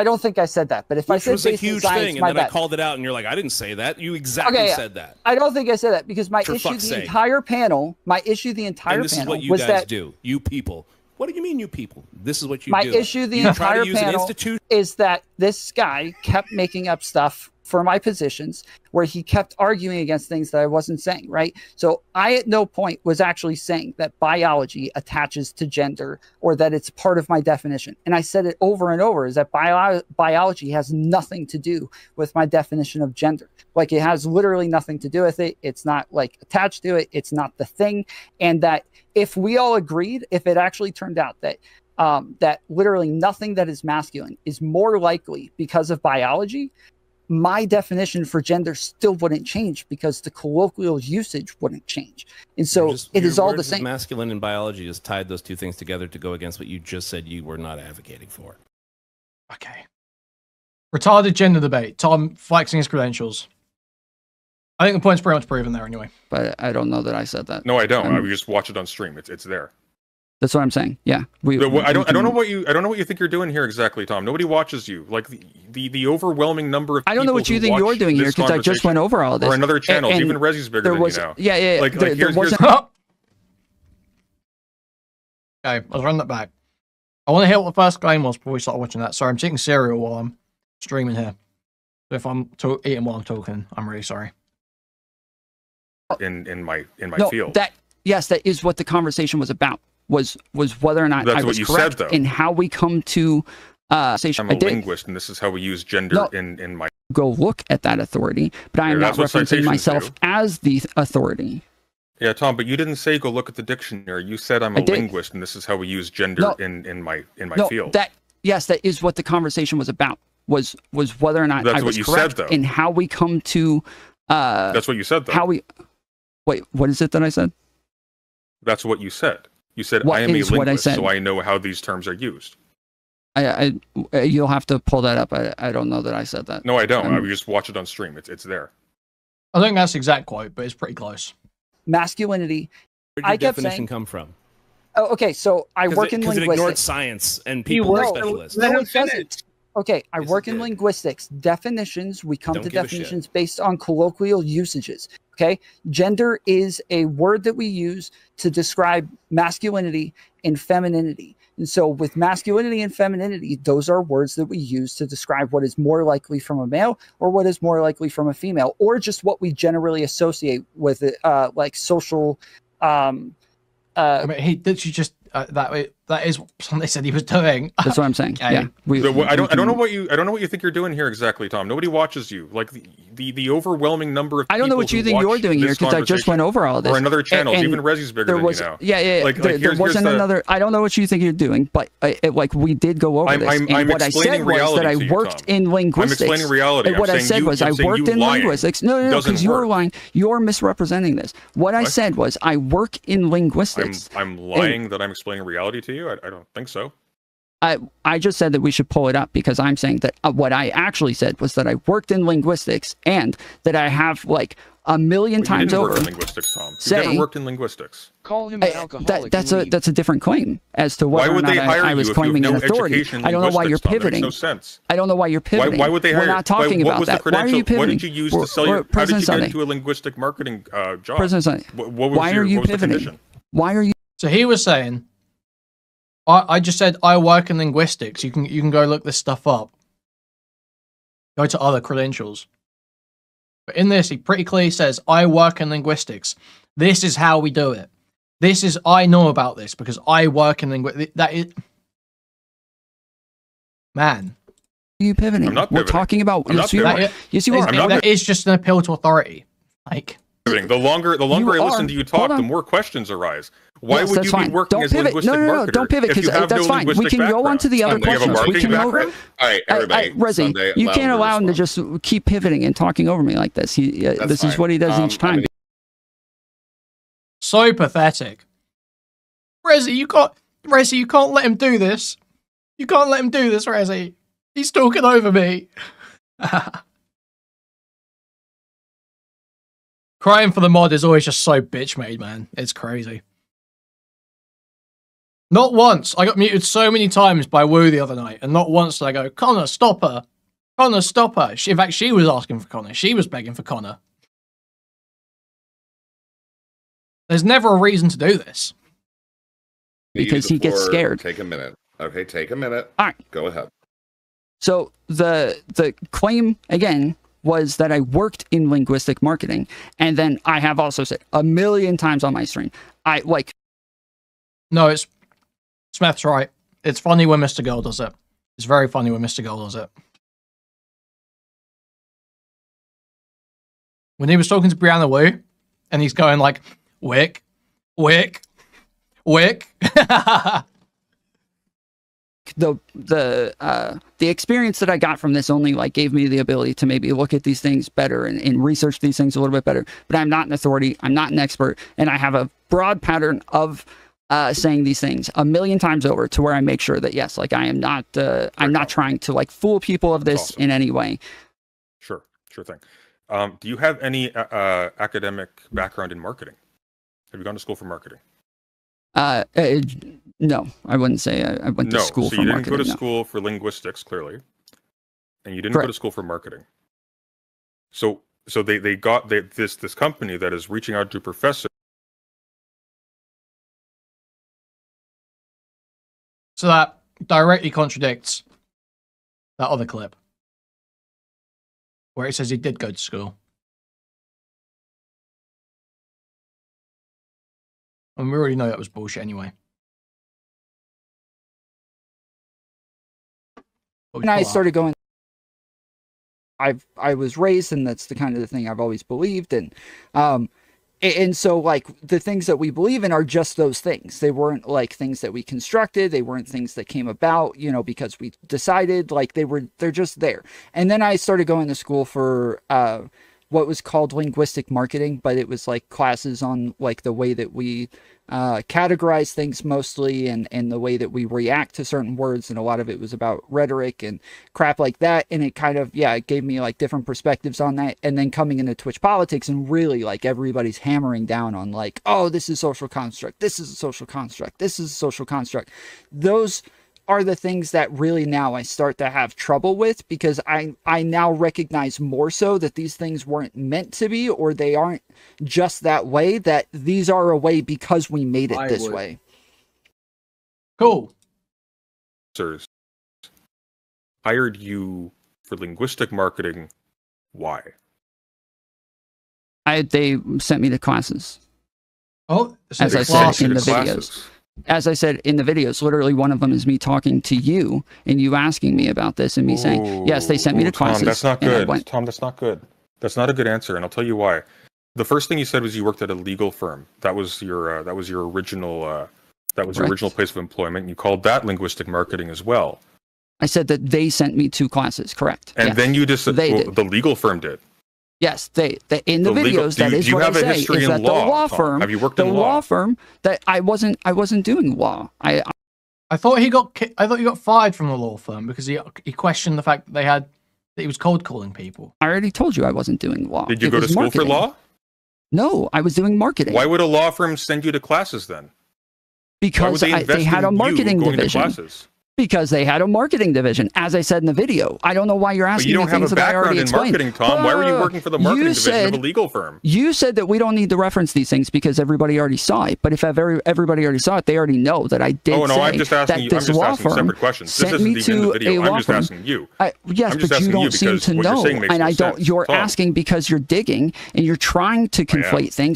don't think I said that. But if I said based in science, and then I called it out, and you're like, I didn't say that. You exactly said that. I don't think I said that because my issue the entire panel was that do you people. What do you mean, you people? This is what you do. My issue the entire panel is that this guy kept making up stuff for my positions where he kept arguing against things that I wasn't saying, right? So I at no point was actually saying that biology attaches to gender or that it's part of my definition. And I said it over and over is that biology has nothing to do with my definition of gender. Like it has literally nothing to do with it. It's not like attached to it. It's not the thing. And that if we all agreed, if it actually turned out that that literally nothing that is masculine is more likely because of biology, my definition for gender still wouldn't change because the colloquial usage wouldn't change. And so it is all the same. Masculine and biology just tied those two things together to go against what you just said you were not advocating for. Okay. Retarded gender debate. Tom flexing his credentials. I think the point's pretty much proven there anyway. But I don't know that I said that. No, I don't. I would just watch it on stream. It's there. That's what I'm saying. Yeah. I don't know what you think you're doing here exactly, Tom. Nobody watches you. Like the overwhelming number of people. I don't know what you think you're doing here because I just went over all this. Or another channel. Even Rezi's bigger than you now. Yeah. Like here's Okay, I'll run that back. I want to hear what the first game was before we start watching that. Sorry, I'm eating cereal while I'm streaming here. So if I'm eating while I'm talking, I'm really sorry. In my field. That is what the conversation was about. Was whether or not I was correct said, in how we come to say I'm a linguist, and this is how we use gender in my. Go look at that authority, but I am not referencing myself as the authority. Yeah, Tom, but you didn't say go look at the dictionary. You said I'm a linguist, and this is how we use gender in my field. That is what the conversation was about. Was whether or not I was correct in how we come to. That's what you said, though. Wait, what is it that I said? That's what you said. You said I am a linguist, so I know how these terms are used. You'll have to pull that up. I don't know that I said that. No, I don't. I would just watch it on stream. It's there. I think that's the exact quote, but it's pretty close. Masculinity. Where did your definition come from? Oh, okay, so I work in linguistics. Because it ignored science and people are specialists. No, it doesn't. Okay, I work in linguistics. Definitions, we come to definitions based on colloquial usages. Okay, gender is a word that we use to describe masculinity and femininity. And so with masculinity and femininity, those are words that we use to describe what is more likely from a male or what is more likely from a female, or just what we generally associate with it, like social. I mean, he did you just that that is something they said he was doing. That's what I'm saying. Okay. Yeah. I don't know what you think you're doing here exactly, Tom. Nobody watches you. Like the overwhelming number of people I don't know what you think you're doing here because I just went over all of this. Or another channel. Even Rezi's bigger than you now. Yeah. There wasn't another. I don't know what you think you're doing, but like we did go over this. And what I said was that I worked in linguistics. I'm explaining reality. And what I said was I worked in linguistics. No, because you're lying. You're misrepresenting this. What I said was I work in linguistics. I'm lying that I'm explaining reality to you? I don't think so. I just said that we should pull it up because I'm saying that what I actually said was that I worked in linguistics and that I have like a million times over. You didn't work in linguistics, Tom. You never worked in linguistics. Call him an alcoholic. That's a different claim as to whether or not I was claiming an authority. I don't know why you're pivoting. That makes no sense. I don't know why you're pivoting. Why would they hire you? We're not talking about that. Why are you pivoting? What did you use to sell your? How did you get into a linguistic marketing job? President Sunday. Why are you pivoting? Why are you? So he was saying, I just said I work in linguistics. You can go look this stuff up. Go to other credentials. But in this, he pretty clearly says, I work in linguistics. This is how we do it. I know about this because I work in linguistics. That is... Man. Are you pivoting? I'm not pivoting. We're talking about... Yes, you are. Yes, you are. That is just an appeal to authority. Like... The longer I listen to you talk, the more questions arise. Why would you be working as a linguistic marketer? No, don't pivot because that's fine. We can go on to the other questions. We can go. All right, everybody. Rezi, you can't allow him to just keep pivoting and talking over me like this. This is what he does each time. So pathetic. Rezi, you can't let him do this. You can't let him do this, Rezi. He's talking over me. Crying for the mod is always just so bitch made, man. It's crazy. Not once. I got muted so many times by Woo the other night, and not once did I go, Connor, stop her. Connor, stop her. In fact, she was asking for Connor. She was begging for Connor. There's never a reason to do this. Because he gets scared. Take a minute. Okay, take a minute. All right. Go ahead. So the claim, again, was that I worked in linguistic marketing. And then I have also said a million times on my stream, No, it's... Smeth's right. It's funny when Mr. Girl does it. It's very funny when Mr. Girl does it. When he was talking to Brianna Wu, and he's going like, wick, wick, wick. The experience that I got from this only like gave me the ability to maybe look at these things better and research these things a little bit better. But I'm not an authority. I'm not an expert. And I have a broad pattern of saying these things a million times over to where I make sure that, yes, like I am not, I'm not trying to like fool people of this in any way. Sure thing. Do you have any academic background in marketing? Have you gone to school for marketing? No, I wouldn't say I went to school for marketing. So you didn't go to school for linguistics, clearly, and you didn't go to school for marketing. So they got this company that is reaching out to professors. So that directly contradicts that other clip where it says he did go to school. And we already know that was bullshit anyway. And I started going, I was raised, and that's the kind of the thing I've always believed in. And so, like, the things that we believe in are just those things. They weren't, like, things that we constructed. They weren't things that came about, you know, because we decided. Like, they're just there. And then I started going to school for what was called linguistic marketing, but it was, like, classes on, like, the way that we categorize things mostly and the way that we react to certain words. And a lot of it was about rhetoric and crap like that. And it kind of, it gave me like different perspectives on that. And then coming into Twitch politics and really like everybody's hammering down on like, oh, this is social construct. This is a social construct. This is a social construct. Those are the things that really now I start to have trouble with, because I now recognize more so that these things weren't meant to be, or they aren't just that way, that these are a way because we made it this way. Cool. Sirs, hired you for linguistic marketing. Why? They sent me to classes. Oh, as I said in the videos. As I said in the videos, literally one of them is me talking to you and you asking me about this and me saying, yes, they sent me to classes. Tom, that's not good. Tom, that's not good. That's not a good answer, and I'll tell you why. The first thing you said was you worked at a legal firm. That was your original original place of employment. You called that linguistic marketing as well. I said that they sent me to classes, correct? And then you just said the legal firm did. Yes, they in the videos that is what I say is that the law firm. Have you worked in law? The law firm that I wasn't doing law. I thought he got fired from the law firm because he questioned the fact that he was cold calling people. I already told you I wasn't doing law. Did you go to school for law? No, I was doing marketing. Why would a law firm send you to classes then? Because they had a marketing division. Because they had a marketing division, as I said in the video. I don't know why you're asking me things that I already explained. You don't have a background in marketing, Tom. Why were you working for the marketing division of a legal firm? You said that we don't need to reference these things because everybody already saw it. But if everybody already saw it, they already know that I did I'm just asking you. I'm just asking separate questions. This isn't even in the video. I'm just asking you. Yes, but you don't seem to know, and I don't. You're asking because you're digging and you're trying to conflate things.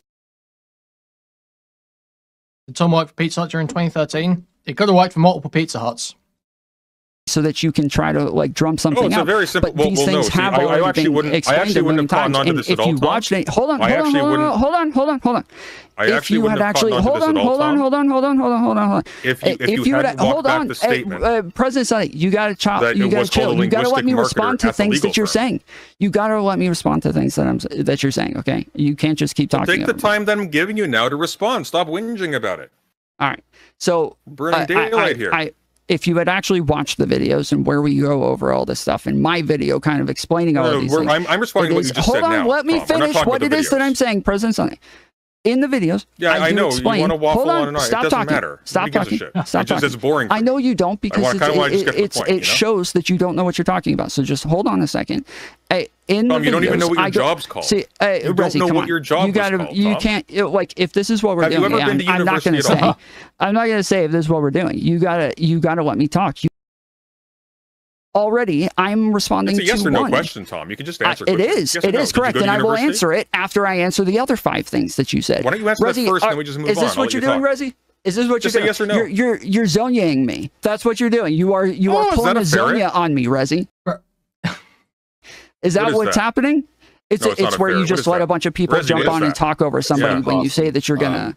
Did Tom work for Pizza Hut during 2013? It could have worked for multiple Pizza Huts. So that you can try to like drum something it's out. a very simple. But these things have already been explained a million times. And if you watched it, hold on. If you had actually, hold on. If you had walked back the statement, President Sonny, you got to chop. You got to chill. You got to let me respond to things that you're saying. You got to let me respond to things that you're saying. Okay, you can't just keep talking. Take the time that I'm giving you now to respond. Stop whinging about it. All right. So burning daylight here. If you had actually watched the videos and where we go over all this stuff, and my video kind of explaining all of these things. I'm responding to what you just said now. Hold on, let me finish what it is that I'm saying, President Sonny. In the videos, yeah, I know you want to waffle on and on. Stop it doesn't talking. matter. Stop talking. Stop talking. It's boring. I know you don't because it shows that you don't know what you're talking about. So just hold on a second. In the videos, you don't even know what your job's called. See, you don't know what your job is called. You can't like if this is what we're doing. I'm not going to say. I'm not going to say if this is what we're doing. You gotta let me talk. Already, I'm responding to it's a yes or no one. Question, Tom. You can just answer. It is. It is correct, and I will answer it after I answer the other 5 things that you said. Why don't you answer that first, and then we just move on? Is this what you're doing, Rezi? Is this what you're doing? Yes or no? You're zonyaing me. That's what you're doing. You are pulling a zonya on me, Rezi. Is that what's happening? It's where you just let a bunch of people jump on and talk over somebody when you say that you're gonna.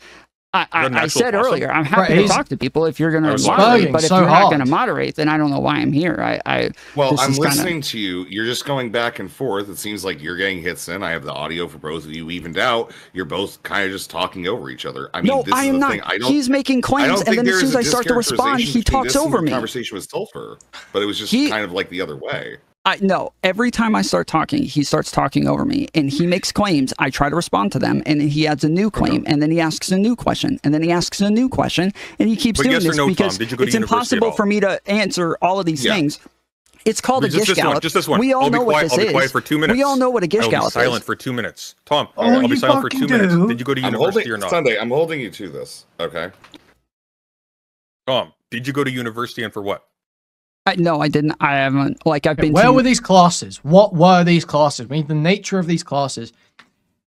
I said earlier, I'm happy to talk to people if you're going to moderate, but if you're not going to moderate, then I don't know why I'm here. I'm listening to you. You're just going back and forth. It seems like you're getting hits in. I have the audio for both of you evened out. You're both kind of just talking over each other. I mean, no, I am not. He's making claims, and then as soon as I start to respond, he talks over me. Conversation with Sulfur, but it was just kind of like the other way. No, every time I start talking, he starts talking over me, and he makes claims. I try to respond to them, and then he adds a new claim, and then he asks a new question, and then he asks a new question, and he keeps doing this because it's impossible for me to answer all of these things. It's called a gish gallop. Just this one. We all know what this is. I'll be quiet for 2 minutes. We all know what a gish gallop is. I'll be silent for 2 minutes. Tom, I'll be silent for 2 minutes. Did you go to university or not? Sunday, I'm holding you to this. Okay. Tom, did you go to university and for what? No, I didn't. I haven't. Like, I've been. Where were these classes? What were these classes? I mean, the nature of these classes.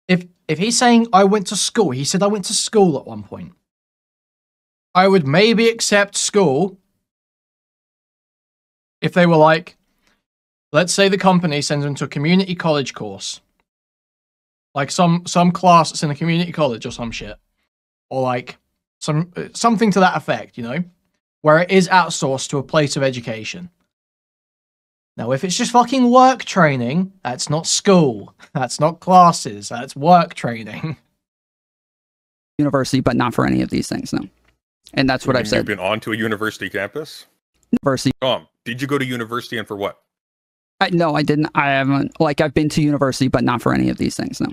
If he's saying I went to school, he said I went to school at one point. I would maybe accept school if they were like, let's say the company sends them to a community college course, like some class that's in a community college or some shit, or like something to that effect, you know. Where it is outsourced to a place of education. Now, if it's just fucking work training, that's not school. That's not classes. That's work training. University, but not for any of these things, no. And that's what I've said. You've been on to a university campus? University. Tom, did you go to university and for what? No, I didn't. I haven't. Like, I've been to university, but not for any of these things, no.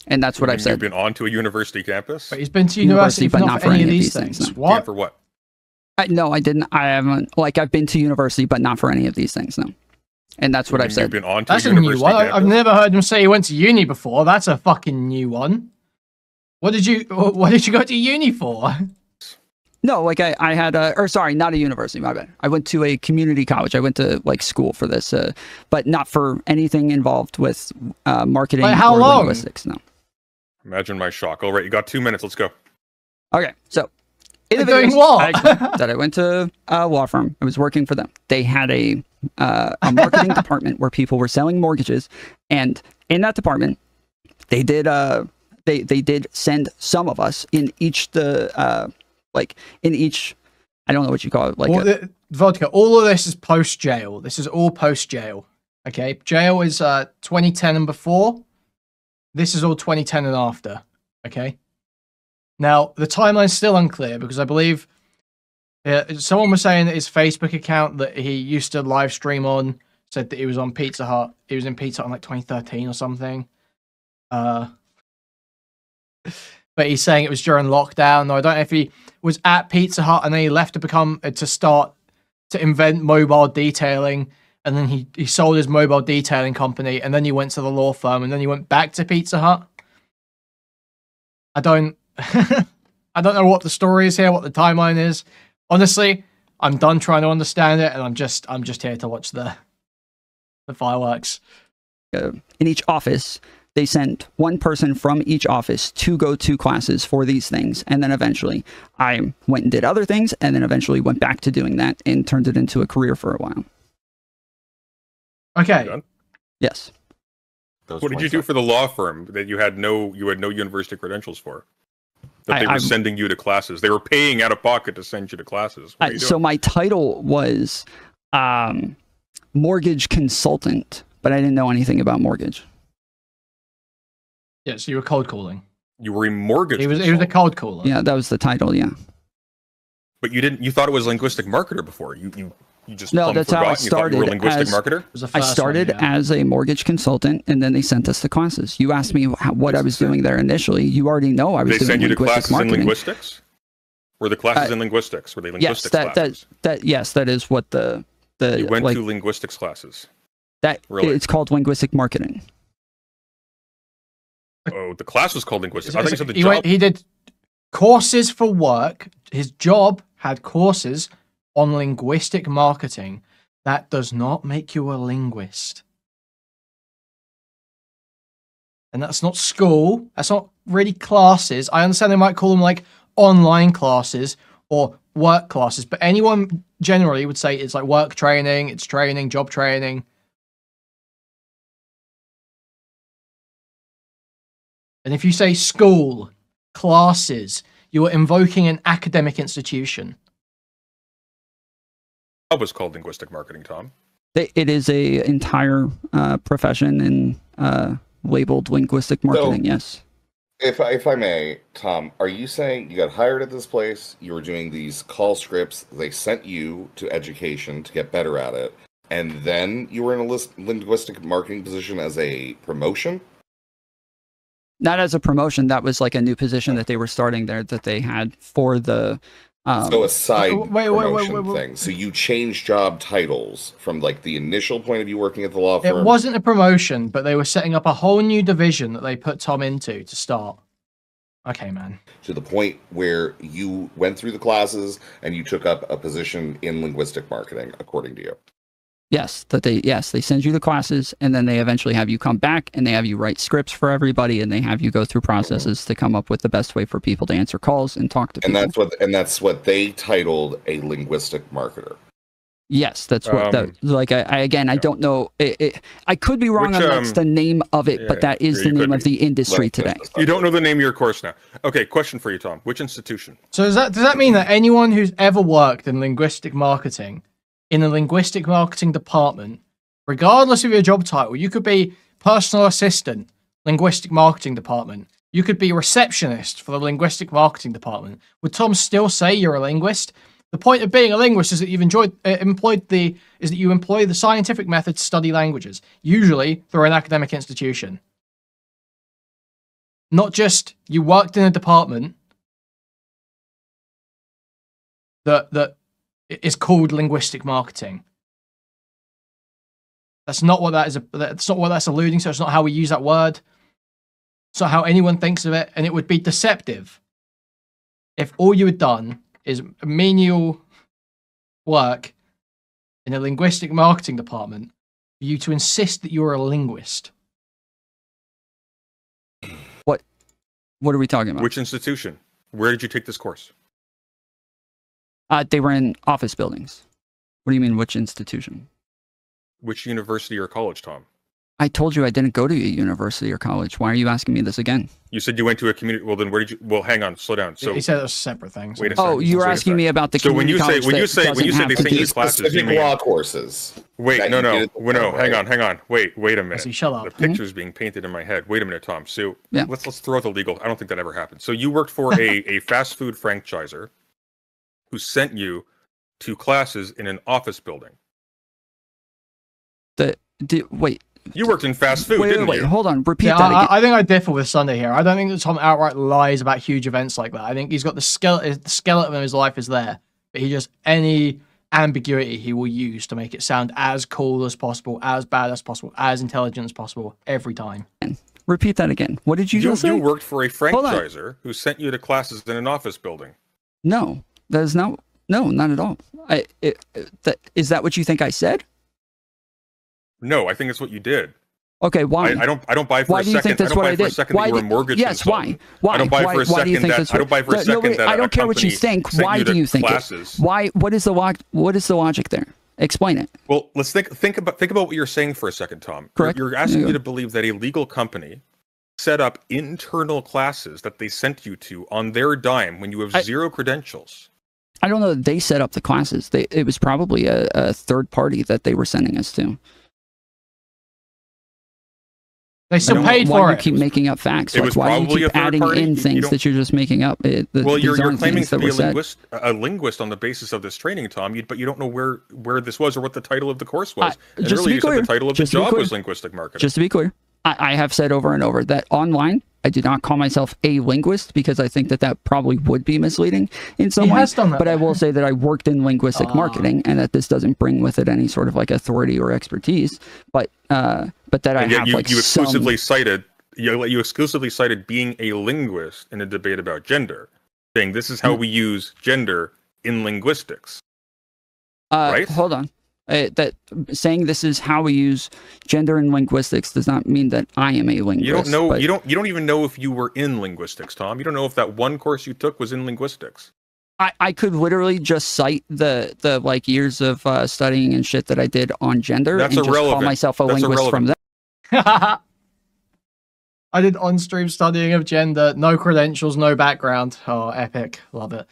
And that's what I've said. You've been on to a university campus? But he's been to university but not for any of these things. No. What? And for what? No, I didn't. I haven't. Like, I've been to university, but not for any of these things, no. And that's what I've said. You've been on to that's a new one. I've never heard him say he went to uni before. That's a fucking new one. What did you go to uni for? No, like I had or sorry, not a university, my bad. I went to a community college. I went to like school for this, but not for anything involved with marketing or linguistics, no. Imagine my shock. All right, you got 2 minutes. Let's go. Okay, so Doing what? That I went to a law firm. I was working for them. They had a marketing department where people were selling mortgages, and in that department, they did they did send some of us in each in each, I don't know what you call it, Vodka. All of this is post jail. This is all post jail. Okay, jail is 2010 and before. This is all 2010 and after. Okay. Now the timeline's still unclear because I believe someone was saying that his Facebook account that he used to live stream on said that he was on Pizza Hut. He was in Pizza Hut in like 2013 or something. But he's saying it was during lockdown. No, I don't know if he was at Pizza Hut and then he left to invent mobile detailing, and then he sold his mobile detailing company, and then he went to the law firm, and then he went back to Pizza Hut. I don't know what the story is here, what the timeline is. Honestly, I'm done trying to understand it, and I'm just here to watch the fireworks. In each office, they sent one person from each office to go to classes for these things. And then eventually I went and did other things, and then eventually went back to doing that and turned it into a career for a while. Okay. Yes. What did you do for the law firm that you had no university credentials for? That they were sending you to classes. They were paying out of pocket to send you to classes. So my title was mortgage consultant, but I didn't know anything about mortgage. Yeah, so you were cold calling. You were a mortgage. He was a cold caller. Yeah, that was the title. Yeah. But you thought it was linguistic marketer before. You just no, that's how I started. You were a linguistic marketer. I started as a mortgage consultant, and then they sent us to classes. You asked me what I was doing there initially. You already know I was doing linguistic marketing. They send you to classes in linguistics. Were the classes in linguistics? Were they linguistics classes? Yes, that is what the you went to linguistics classes. It's called linguistic marketing. Oh, the class was called linguistics. I think you said the job. He did courses for work. His job had courses on linguistic marketing. That does not make you a linguist. And that's not school. That's not really classes. I understand they might call them like online classes or work classes, but anyone generally would say it's like work training, it's training, job training. And if you say school, classes, you are invoking an academic institution. That was called linguistic marketing, Tom. It is a entire profession and labeled linguistic marketing, yes. If I may, Tom, are you saying you got hired at this place, you were doing these call scripts, they sent you to education to get better at it, and then you were in a linguistic marketing position as a promotion? Not as a promotion. That was like a new position that they were starting there that they had for the... so a side promotion thing. So you changed job titles from like the initial point of view working at the law firm. It wasn't a promotion, but they were setting up a whole new division that they put Tom into to start. Okay, man. To the point where you went through the classes and you took up a position in linguistic marketing, according to you. Yes, they send you the classes, and then they eventually have you come back, and they have you write scripts for everybody, and they have you go through processes to come up with the best way for people to answer calls and talk to people. And that's what they titled a linguistic marketer. Yes, that's what I don't know. I could be wrong on that's the name of it, but that is the name of the industry today. You don't know the name of your course now. Okay, question for you, Tom. Which institution? So does that mean that anyone who's ever worked in linguistic marketing in the linguistic marketing department, regardless of your job title, you could be personal assistant, linguistic marketing department. You could be receptionist for the linguistic marketing department. Would Tom still say you're a linguist? The point of being a linguist is that you employ the scientific method to study languages, usually through an academic institution. Not just you worked in a department that is called linguistic marketing. That's not what that is. That's not what that's alluding to. It's not how we use that word. It's not how anyone thinks of it, and it would be deceptive if all you had done is menial work in a linguistic marketing department for you to insist that you're a linguist. What are we talking about? Which institution? Where did you take this course? They were in office buildings. What do you mean, which institution? Which university or college, Tom? I told you I didn't go to a university or college. Why are you asking me this again? You said you went to a community. Well, then where did you? Well, hang on, slow down. So he said it was separate things. Wait a second. Oh, you were asking me about the community college. So when you say they send you classes, you mean law courses. Wait, no, hang on. Wait a minute. Shut up. The picture's being painted in my head. Wait a minute, Tom. So let's throw out the legal. I don't think that ever happened. So you worked for a fast food franchiser who sent you to classes in an office building. Wait. You worked in fast food, didn't you? Hold on. Repeat that again. I think I differ with Sunday here. I don't think that Tom outright lies about huge events like that. I think he's got the skeleton of his life is there, but he just any ambiguity he will use to make it sound as cool as possible, as bad as possible, as intelligent as possible every time. Repeat that again. What did you just say? You worked for a franchiser who sent you to classes in an office building. No, that is not. No, not at all. Is that what you think I said? No, I think it's what you did. Okay, why? I don't buy for a second. Why do you think that's what I did? Why you were a mortgage consultant. Why? I don't buy for a second that. I don't buy for a second that. I don't care what you think. Why do you think it? Why? What is the logic there? Explain it. Well, let's think about what you're saying for a second, Tom. Correct. You're asking me to believe that a legal company set up internal classes that they sent you to on their dime when you have zero credentials. I don't know that they set up the classes. It was probably a third party that they were sending us to. They still paid for it. Why do you keep making up facts? It was why do you keep adding in things that you're just making up? Well, you're claiming to be a linguist on the basis of this training, Tom, but you don't know where this was or what the title of the course was. And really, you said the title of the job was linguistic marketing. Just to be clear, I have said over and over that online, I do not call myself a linguist because I think that probably would be misleading in some way. But I will say that I worked in linguistic marketing and that this doesn't bring with it any sort of like authority or expertise. But that I have like you exclusively cited being a linguist in a debate about gender, saying this is how we use gender in linguistics. Right? Hold on. That saying this is how we use gender in linguistics does not mean that I am a linguist. You don't know. You don't even know if you were in linguistics, Tom. You don't know if that one course you took was in linguistics. I could literally just cite the like years of studying and shit that I did on gender and just call myself a linguist from that. I did on-stream studying of gender, no credentials, no background. Oh, epic. Love it.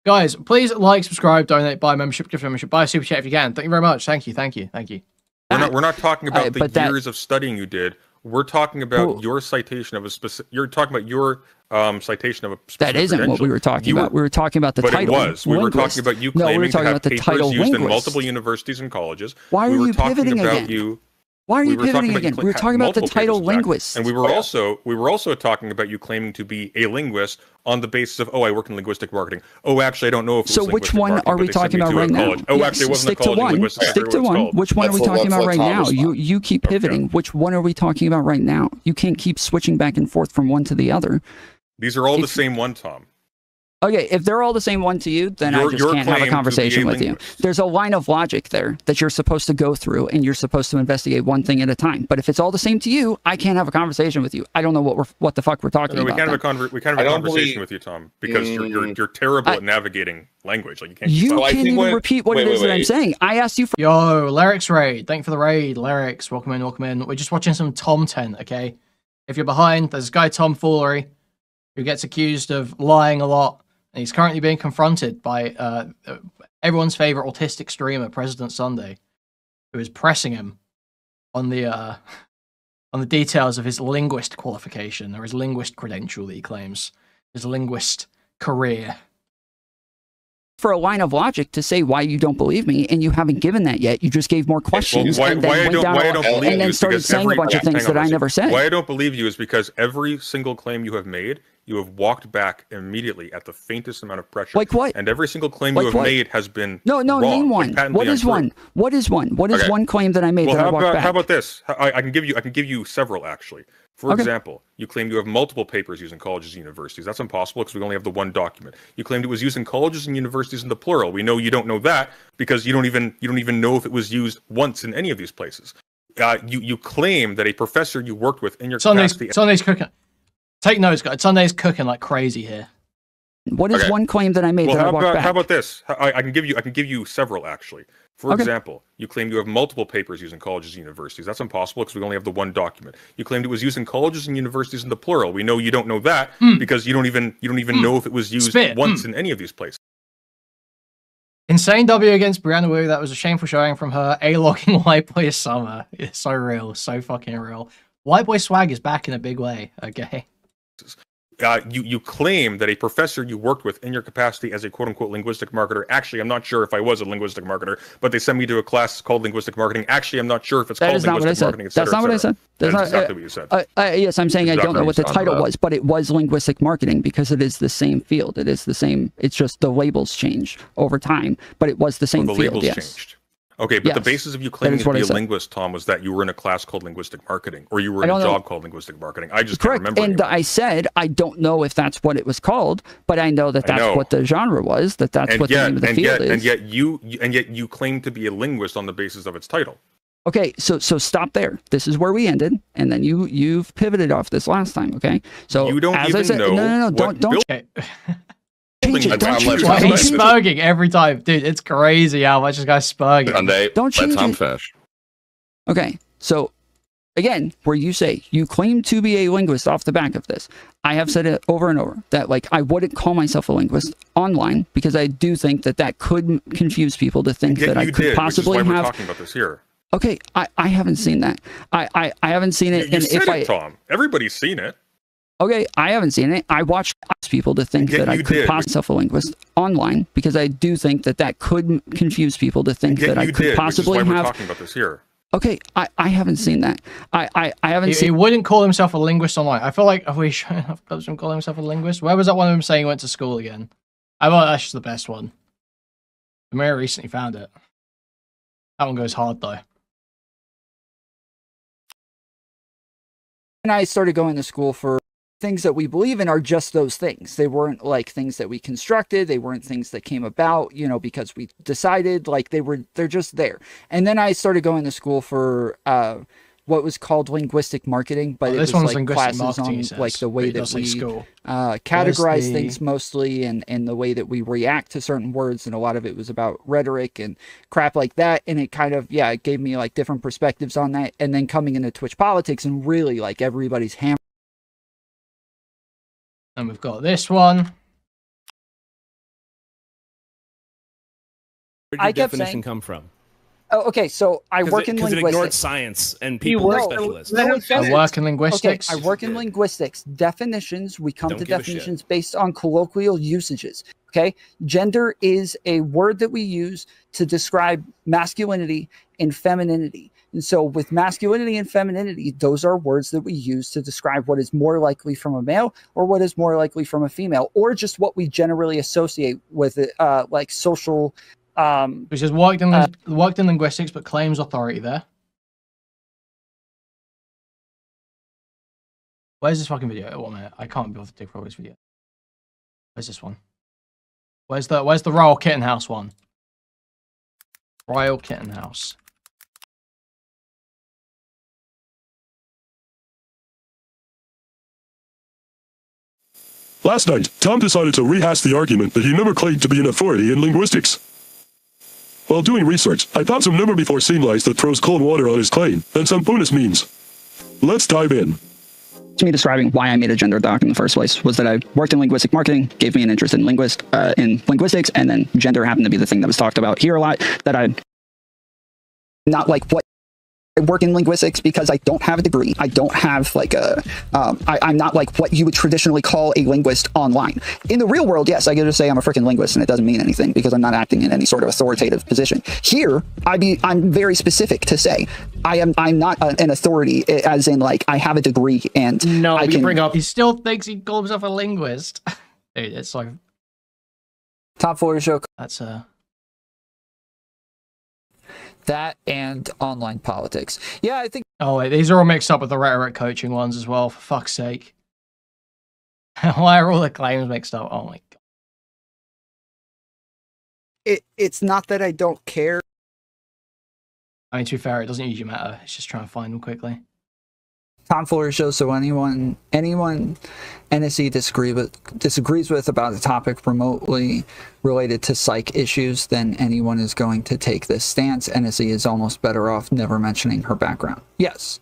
Guys, please like, subscribe, donate, buy membership, gift membership, buy a super chat if you can. Thank you very much. Thank you. We're not talking about the years of studying you did. We're talking about your citation of a specific. You're talking about your citation of a specific. That isn't what we were talking about. We were talking about the title. But it was. We were talking about you claiming to have papers used in multiple universities and colleges. Why are you pivoting again? Why are you pivoting again? We were talking about the title linguist. And we were also talking about you claiming to be a linguist on the basis of, I work in linguistic marketing. Actually, I don't know if it was which one are we talking about right now? Actually, it wasn't a college in linguistics. Stick to one. Which one are we talking about right now? You keep pivoting. Which one are we talking about right now? You can't keep switching back and forth from one to the other. These are all the same one, Tom. Okay, if they're all the same one to you, then I just can't have a conversation with you. There's a line of logic there that you're supposed to go through, and you're supposed to investigate one thing at a time. But if it's all the same to you, I can't have a conversation with you. I don't know what the fuck we're talking about. We can't have a conversation with you, Tom, because you're terrible at navigating language. Like you can't even repeat what it is that I'm saying. I asked you for. Yo, Lyric's raid. Thank you for the raid, Lyric's. Welcome in. We're just watching some Tomtent, okay? If you're behind, there's this guy Tom Foolery who gets accused of lying a lot. And he's currently being confronted by everyone's favorite autistic streamer, President Sunday, who is pressing him on the details of his linguist qualification or his linguist credential that he claims, his linguist career. For a line of logic to say why you don't believe me, and you haven't given that yet. You just gave more questions and then started saying a bunch of things that I never said. Why I don't believe you is because every single claim you have made, you have walked back immediately at the faintest amount of pressure. Like what? And every single claim you have made has been wrong, name one. What is one? What is one? What is one claim that I made that I walked back? How about this? I can give you several actually. For example, you claimed you have multiple papers used in colleges and universities. That's impossible because we only have the one document. You claimed it was used in colleges and universities in the plural. We know you don't know that because you don't even know if it was used once in any of these places. You claim that a professor you worked with in your capacity. Sunday's cooking. Take notes, guys. Sunday's cooking like crazy here. What is one claim that I made that I walked back? How about this? I can give you several actually. For example, you claimed you have multiple papers used in colleges and universities. That's impossible because we only have the one document. You claimed it was used in colleges and universities in the plural. We know you don't know that because you don't even know if it was used once in any of these places. Insane W against Brianna Wu. That was a shameful showing from her. A-logging White Boy Summer. It's so real, so fucking real. White Boy swag is back in a big way. Okay. You claim that a professor you worked with in your capacity as a quote-unquote linguistic marketer. Actually, I'm not sure if I was a linguistic marketer, but they sent me to a class called linguistic marketing. Actually, I'm not sure if it's called linguistic marketing, etc. That's not what I said. That's exactly what you said. Yes, I'm saying I don't know what the title was, but it was linguistic marketing because it is the same field. It is the same. It's just the labels changed over time, but it was the same field. The labels changed. Okay, but the basis of you claiming to be a linguist, Tom, was that you were in a class called linguistic marketing, or you were in a job called linguistic marketing. I just can't remember. And I said I don't know if that's what it was called, but I know that that's what the genre was. That's what the name of the field is. And yet you claim to be a linguist on the basis of its title. Okay, so stop there. This is where we ended, and then you've pivoted off this last time. Okay, so you don't even know. No, don't. He's spurging every time. Dude, it's crazy how much this guy's spurging. Don't change it. Okay, so again, where you say you claim to be a linguist off the back of this, I have said it over and over that I wouldn't call myself a linguist online because I do think that could confuse people to think that I could possibly which is why have. We're talking about this here. Okay, I haven't seen that. I haven't seen it. You said it, Tom. Everybody's seen it. Okay, I haven't seen it. I watch people to think that I could call myself a linguist online because I do think that could confuse people to think that I could possibly which is why have. We're talking about this here. Okay, I haven't seen that. I haven't seen. He wouldn't call himself a linguist online. I feel like have we shown enough clips of him calling himself a linguist? Where was that one of him saying he went to school again? I thought that's just the best one. Amir recently found it. That one goes hard though. And I started going to school for things that we believe in are just those things. They weren't like things that we constructed. They weren't things that came about, because we decided they're just there. And then I started going to school for what was called linguistic marketing, but it was like classes on like the way that we categorize things mostly and the way that we react to certain words. And a lot of it was about rhetoric and crap like that. And it kind of, it gave me like different perspectives on that. And then coming into Twitch politics and really like everybody's hammer. And we've got this one. Where did your definition come from? Oh, okay, so I work in linguistics. Because it ignored science and people are specialists. I work in linguistics. Okay, I work in linguistics. Definitions, we come to definitions based on colloquial usages. Okay, gender is a word that we use to describe masculinity and femininity. And so with masculinity and femininity, those are words that we use to describe what is more likely from a male or what is more likely from a female, or just what we generally associate with it, like social. Which has worked in linguistics but claims authority there. Where's this fucking video? 1 minute. I can't be able to dig for this video. Where's this one? Where's the Royal Kittenhouse one? Royal Kittenhouse. Last night, Tom decided to rehash the argument that he never claimed to be an authority in linguistics. While doing research, I found some never before seen lies that throws cold water on his claim, and some bonus memes. Let's dive in. To me, describing why I made a gender doc in the first place was that I worked in linguistic marketing, gave me an interest in linguistics, and then gender happened to be the thing that was talked about here a lot. That I not like what I work in linguistics because I don't have a degree. I don't have like I'm not like what you would traditionally call a linguist online. In the real world, yes, I get to say I'm a freaking linguist and it doesn't mean anything because I'm not acting in any sort of authoritative position. Here, I'm very specific to say I'm not an authority as in like I have a degree and no, I can bring up. He still thinks he calls himself a linguist. Dude, it's like top 4 show. That's that and online politics. Yeah, I think. Oh, wait, these are all mixed up with the rhetoric coaching ones as well, for fuck's sake. Why are all the claims mixed up? Oh my god. It's not that I don't care. I mean, to be fair, it doesn't usually matter. It's just trying to find them quickly. Tomfoolery show. So anyone NSE disagrees with about a topic remotely related to psych issues, then anyone is going to take this stance. NSE is almost better off never mentioning her background. Yes.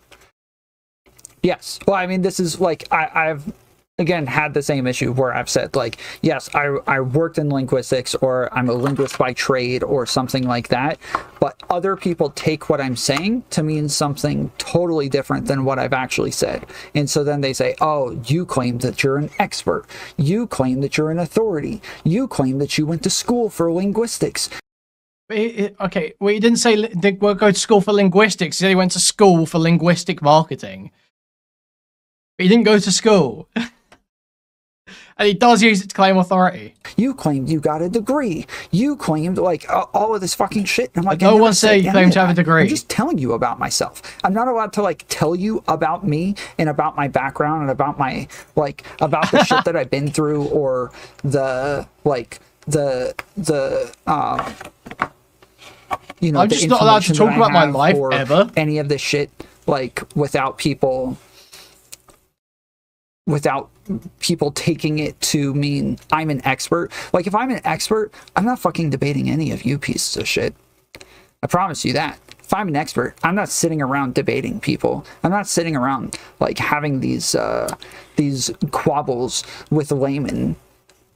Yes. Well, I mean, this is like, I've again had the same issue where I've said, like, yes, I worked in linguistics, or I'm a linguist by trade, or something like that, but other people take what I'm saying to mean something totally different than what I've actually said. And so then they say, oh, you claim that you're an expert, you claim that you're an authority, you claim that you went to school for linguistics. Okay, well, he didn't say go to school for linguistics. He said he went to school for linguistic marketing. But he didn't go to school. And he does use it to claim authority. You claimed you got a degree. You claimed, like, all of this fucking shit. And I'm like, no one said you claimed to have a degree. I'm just telling you about myself. I'm not allowed to, like, tell you about me and about my background and about my, like, about the shit that I've been through, or the, like, you know, I'm just not allowed to talk about my life ever. Any of this shit, like, without people taking it to mean I'm an expert. Like, if I'm an expert, I'm not fucking debating any of you pieces of shit. I promise you that. If I'm an expert, I'm not sitting around debating people. I'm not sitting around, like, having these quabbles with laymen.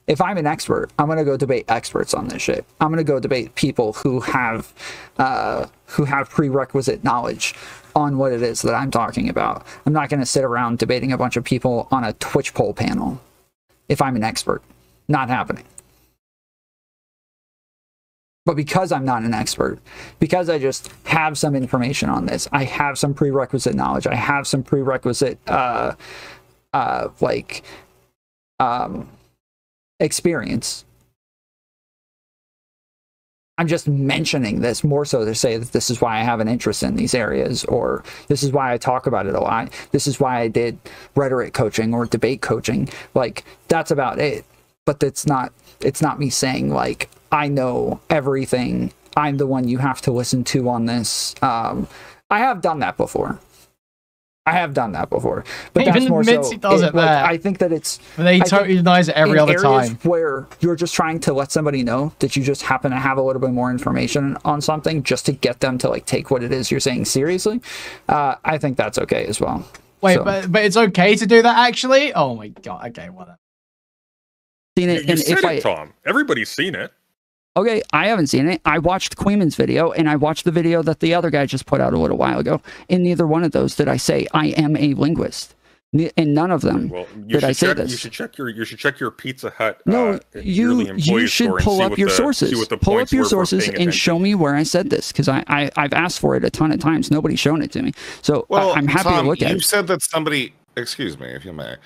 If I'm an expert, I'm gonna go debate experts on this shit. I'm gonna go debate people who have prerequisite knowledge on what it is that I'm talking about. I'm not gonna sit around debating a bunch of people on a Twitch poll panel. If I'm an expert, not happening. But because I'm not an expert, because I just have some information on this, I have some prerequisite knowledge, I have some prerequisite experience. I'm just mentioning this more so to say that this is why I have an interest in these areas, or this is why I talk about it a lot. This is why I did rhetoric coaching or debate coaching. Like, that's about it. But it's not me saying, like, I know everything, I'm the one you have to listen to on this. I have done that before. But even that's more admits so, he does it there. I think that it's... But he totally denies it every other time. Where you're just trying to let somebody know that you just happen to have a little bit more information on something just to get them to, like, take what it is you're saying seriously, I think that's okay as well. Wait, so, but it's okay to do that, actually? Oh my god, okay, whatever. Seen it, you said it, Tom. Everybody's seen it. Okay, I haven't seen it. I watched Kuihman's video, and I watched the video that the other guy just put out a little while ago. In neither one of those did I say I am a linguist. In none of them did I say this. You should check your Pizza Hut. No, you should pull up your sources. Pull up your sources and show me where I said this, because I've asked for it a ton of times. Nobody's shown it to me. So I'm happy to look at it. You said that somebody. Excuse me, if you may.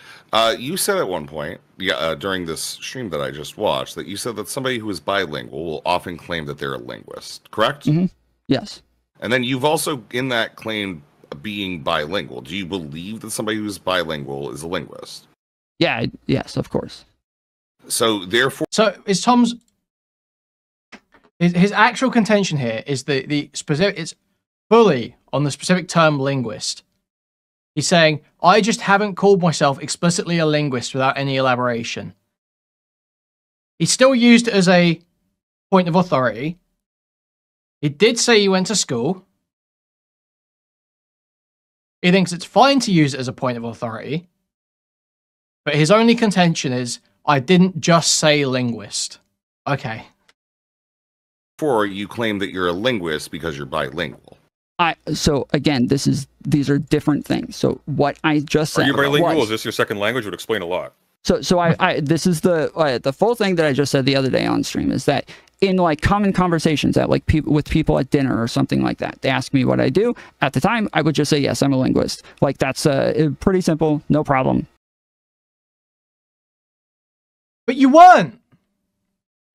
You said at one point, during this stream that I just watched, that you said that somebody who is bilingual will often claim that they're a linguist, correct? Mm-hmm. Yes. And then you've also, in that, claimed being bilingual. Do you believe that somebody who's bilingual is a linguist? Yeah, yes, of course. So, therefore... So, is Tom's... His actual contention here is the specific... It's fully on the specific term linguist. He's saying, I just haven't called myself explicitly a linguist without any elaboration. He still used it as a point of authority. He did say he went to school. He thinks it's fine to use it as a point of authority. But his only contention is, I didn't just say linguist. Okay. Or you claim that you're a linguist because you're bilingual. So again, these are different things. So what I just said. Are you bilingual? Is this your second language? Would explain a lot. So I this is the full thing that I just said the other day on stream, is that in, like, common conversations at, like, with people at dinner or something like that, they ask me what I do. At the time, I would just say, yes, I'm a linguist. Like, that's pretty simple, no problem. But you weren't.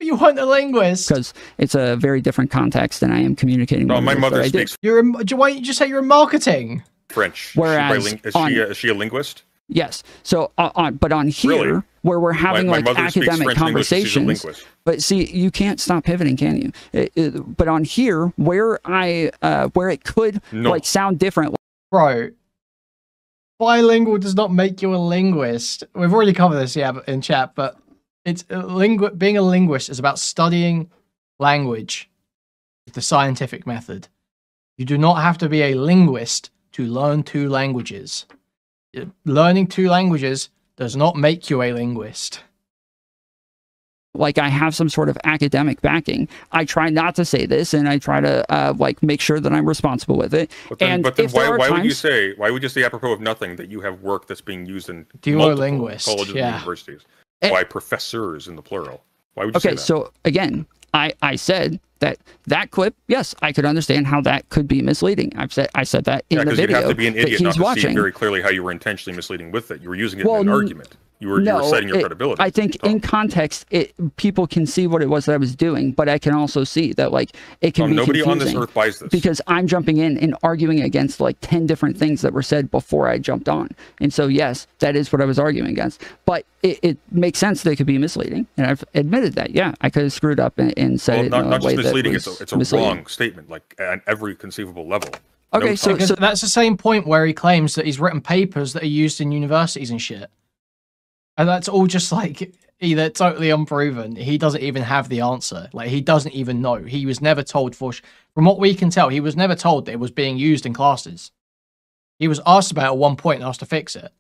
You weren't a linguist. Because it's a very different context, and I am communicating. No, my mother speaks. Why don't you just say you're in marketing? French. Whereas is she a linguist? Yes. So but on here, really? Where we're having like academic conversations, but see, you can't stop pivoting, can you? But on here, where it could like sound different, bro. bilingual does not make you a linguist. We've already covered this, yeah, in chat, but it's being a linguist is about studying language with the scientific method. You do not have to be a linguist to learn 2 languages. Learning 2 languages does not make you a linguist. Like I have some sort of academic backing. I try not to say this, and I try to like make sure that I'm responsible with it. But then why would you say apropos of nothing that you have work that's being used in multiple colleges and universities by professors in the plural? Why would you say that? Okay, so again, I said that clip, yes, I could understand how that could be misleading. I said that in the video. You have to be an idiot not to watching. see very clearly how you were intentionally misleading with it. You were using it in an argument. You were citing your credibility. I think in context, people can see what it was that I was doing, but I can also see that like it can be nobody confusing on this earth buys this because I'm jumping in and arguing against like 10 different things that were said before I jumped on. And so yes, that is what I was arguing against. But it makes sense that it could be misleading, and I've admitted that. Yeah, I could have screwed up and said it in a way that was it's a wrong statement, like at every conceivable level. Okay, so that's the same point where he claims that he's written papers that are used in universities and shit. And that's all just like either totally unproven. He doesn't even have the answer. Like he doesn't even know. He was never told from what we can tell, he was never told that it was being used in classes. He was asked about it at one point and asked to fix it.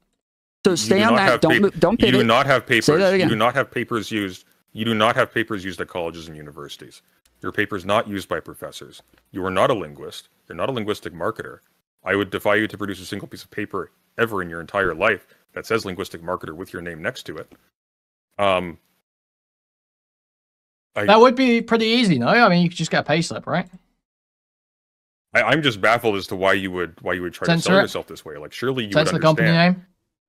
So stay on that. Don't pivot. You do not have papers. Say that again. You do not have papers used. You do not have papers used at colleges and universities. Your paper is not used by professors. You are not a linguist. You're not a linguistic marketer. I would defy you to produce a single piece of paper ever in your entire life that says linguistic marketer with your name next to it. That would be pretty easy, no? I mean, you could just get a pay slip, right? I'm just baffled as to why you would try to sell yourself this way. Like, surely you would understand the company name?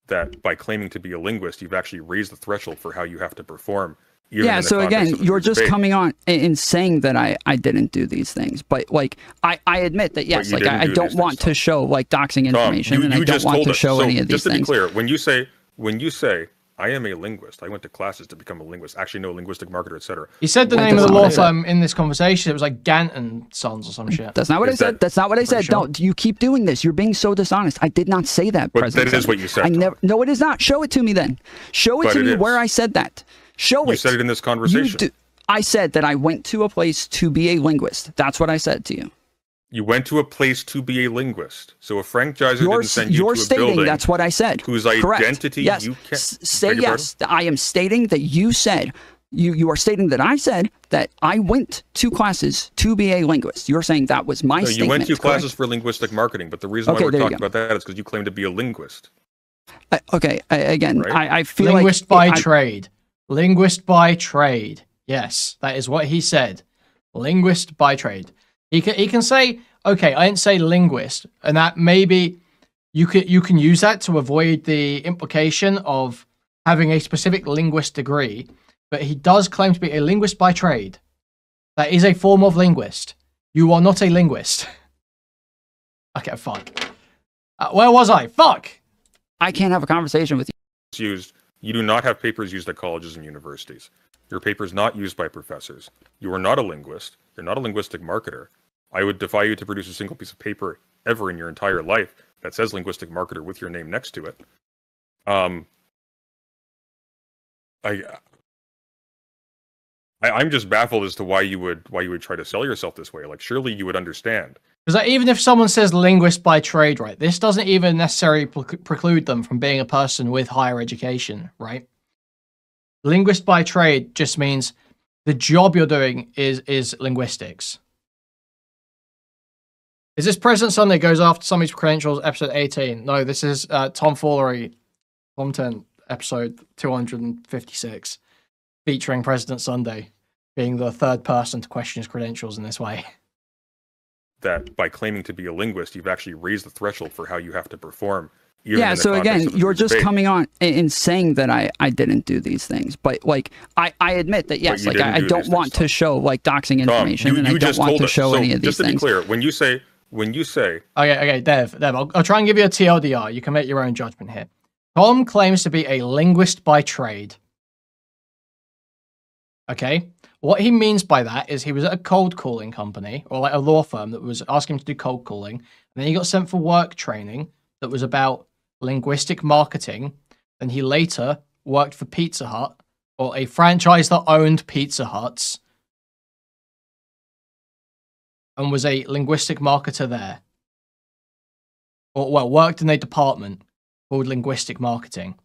That by claiming to be a linguist, you've actually raised the threshold for how you have to perform. Yeah, so again, you're just coming on and saying that I didn't do these things, but like I admit that yes, like I don't want to show like doxing information, and I don't want to show any of these things. Just to be clear, when you say I am a linguist, I went to classes to become a linguist, actually no linguistic marketer, etc. He said the name of the law firm in this conversation. It was like Gant and Sons or some shit. That's not what I said. That's not what I said. No, you keep doing this. You're being so dishonest. I did not say that. But that is what you said. I never. No, it is not. Show it to me then. Show it to me where I said that. Show it. You said it in this conversation. I said that I went to a place to be a linguist. That's what I said to you. You went to a place to be a linguist. So if Frank Geyser didn't send you to a building... You're stating that's what I said. Whose identity you can't... Say yes. I am stating that you said... You are stating that I said that I went to classes to be a linguist. You're saying that was my statement. You went to classes for linguistic marketing, but the reason why we're talking about that is because you claim to be a linguist. Okay, again, right? I feel linguist by trade. Linguist by trade. Yes, that is what he said. Linguist by trade. He can say, okay, I didn't say linguist, and that maybe you can use that to avoid the implication of having a specific linguist degree, but he does claim to be a linguist by trade. That is a form of linguist. You are not a linguist. Okay, fuck. Where was I? Fuck! I can't have a conversation with you. You do not have papers used at colleges and universities. Your paper is not used by professors. You are not a linguist. You're not a linguistic marketer. I would defy you to produce a single piece of paper ever in your entire life that says linguistic marketer with your name next to it. I'm just baffled as to why you would try to sell yourself this way. Like, surely you would understand. Because like, even if someone says linguist by trade, right, this doesn't even necessarily preclude them from being a person with higher education, right? Linguist by trade just means the job you're doing is linguistics. Is this President Sunday goes after somebody's credentials, episode 18? No, this is Foolery, Tomtent, episode 256, featuring President Sunday being the third person to question his credentials in this way. That by claiming to be a linguist, you've actually raised the threshold for how you have to perform. Yeah, so again, you're just coming on and saying that I didn't do these things, but like I admit that yes, like I don't want to show like doxing information, and I don't want to show any of these things. Just to be clear, when you say okay, Dev, I'll try and give you a TLDR. You can make your own judgment here. Tom claims to be a linguist by trade. Okay, what he means by that is he was at a cold calling company or like a law firm that was asking him to do cold calling, and then he got sent for work training that was about linguistic marketing. Then he later worked for Pizza Hut, or a franchise that owned Pizza Huts, and was a linguistic marketer there. Or, well, worked in a department called linguistic marketing.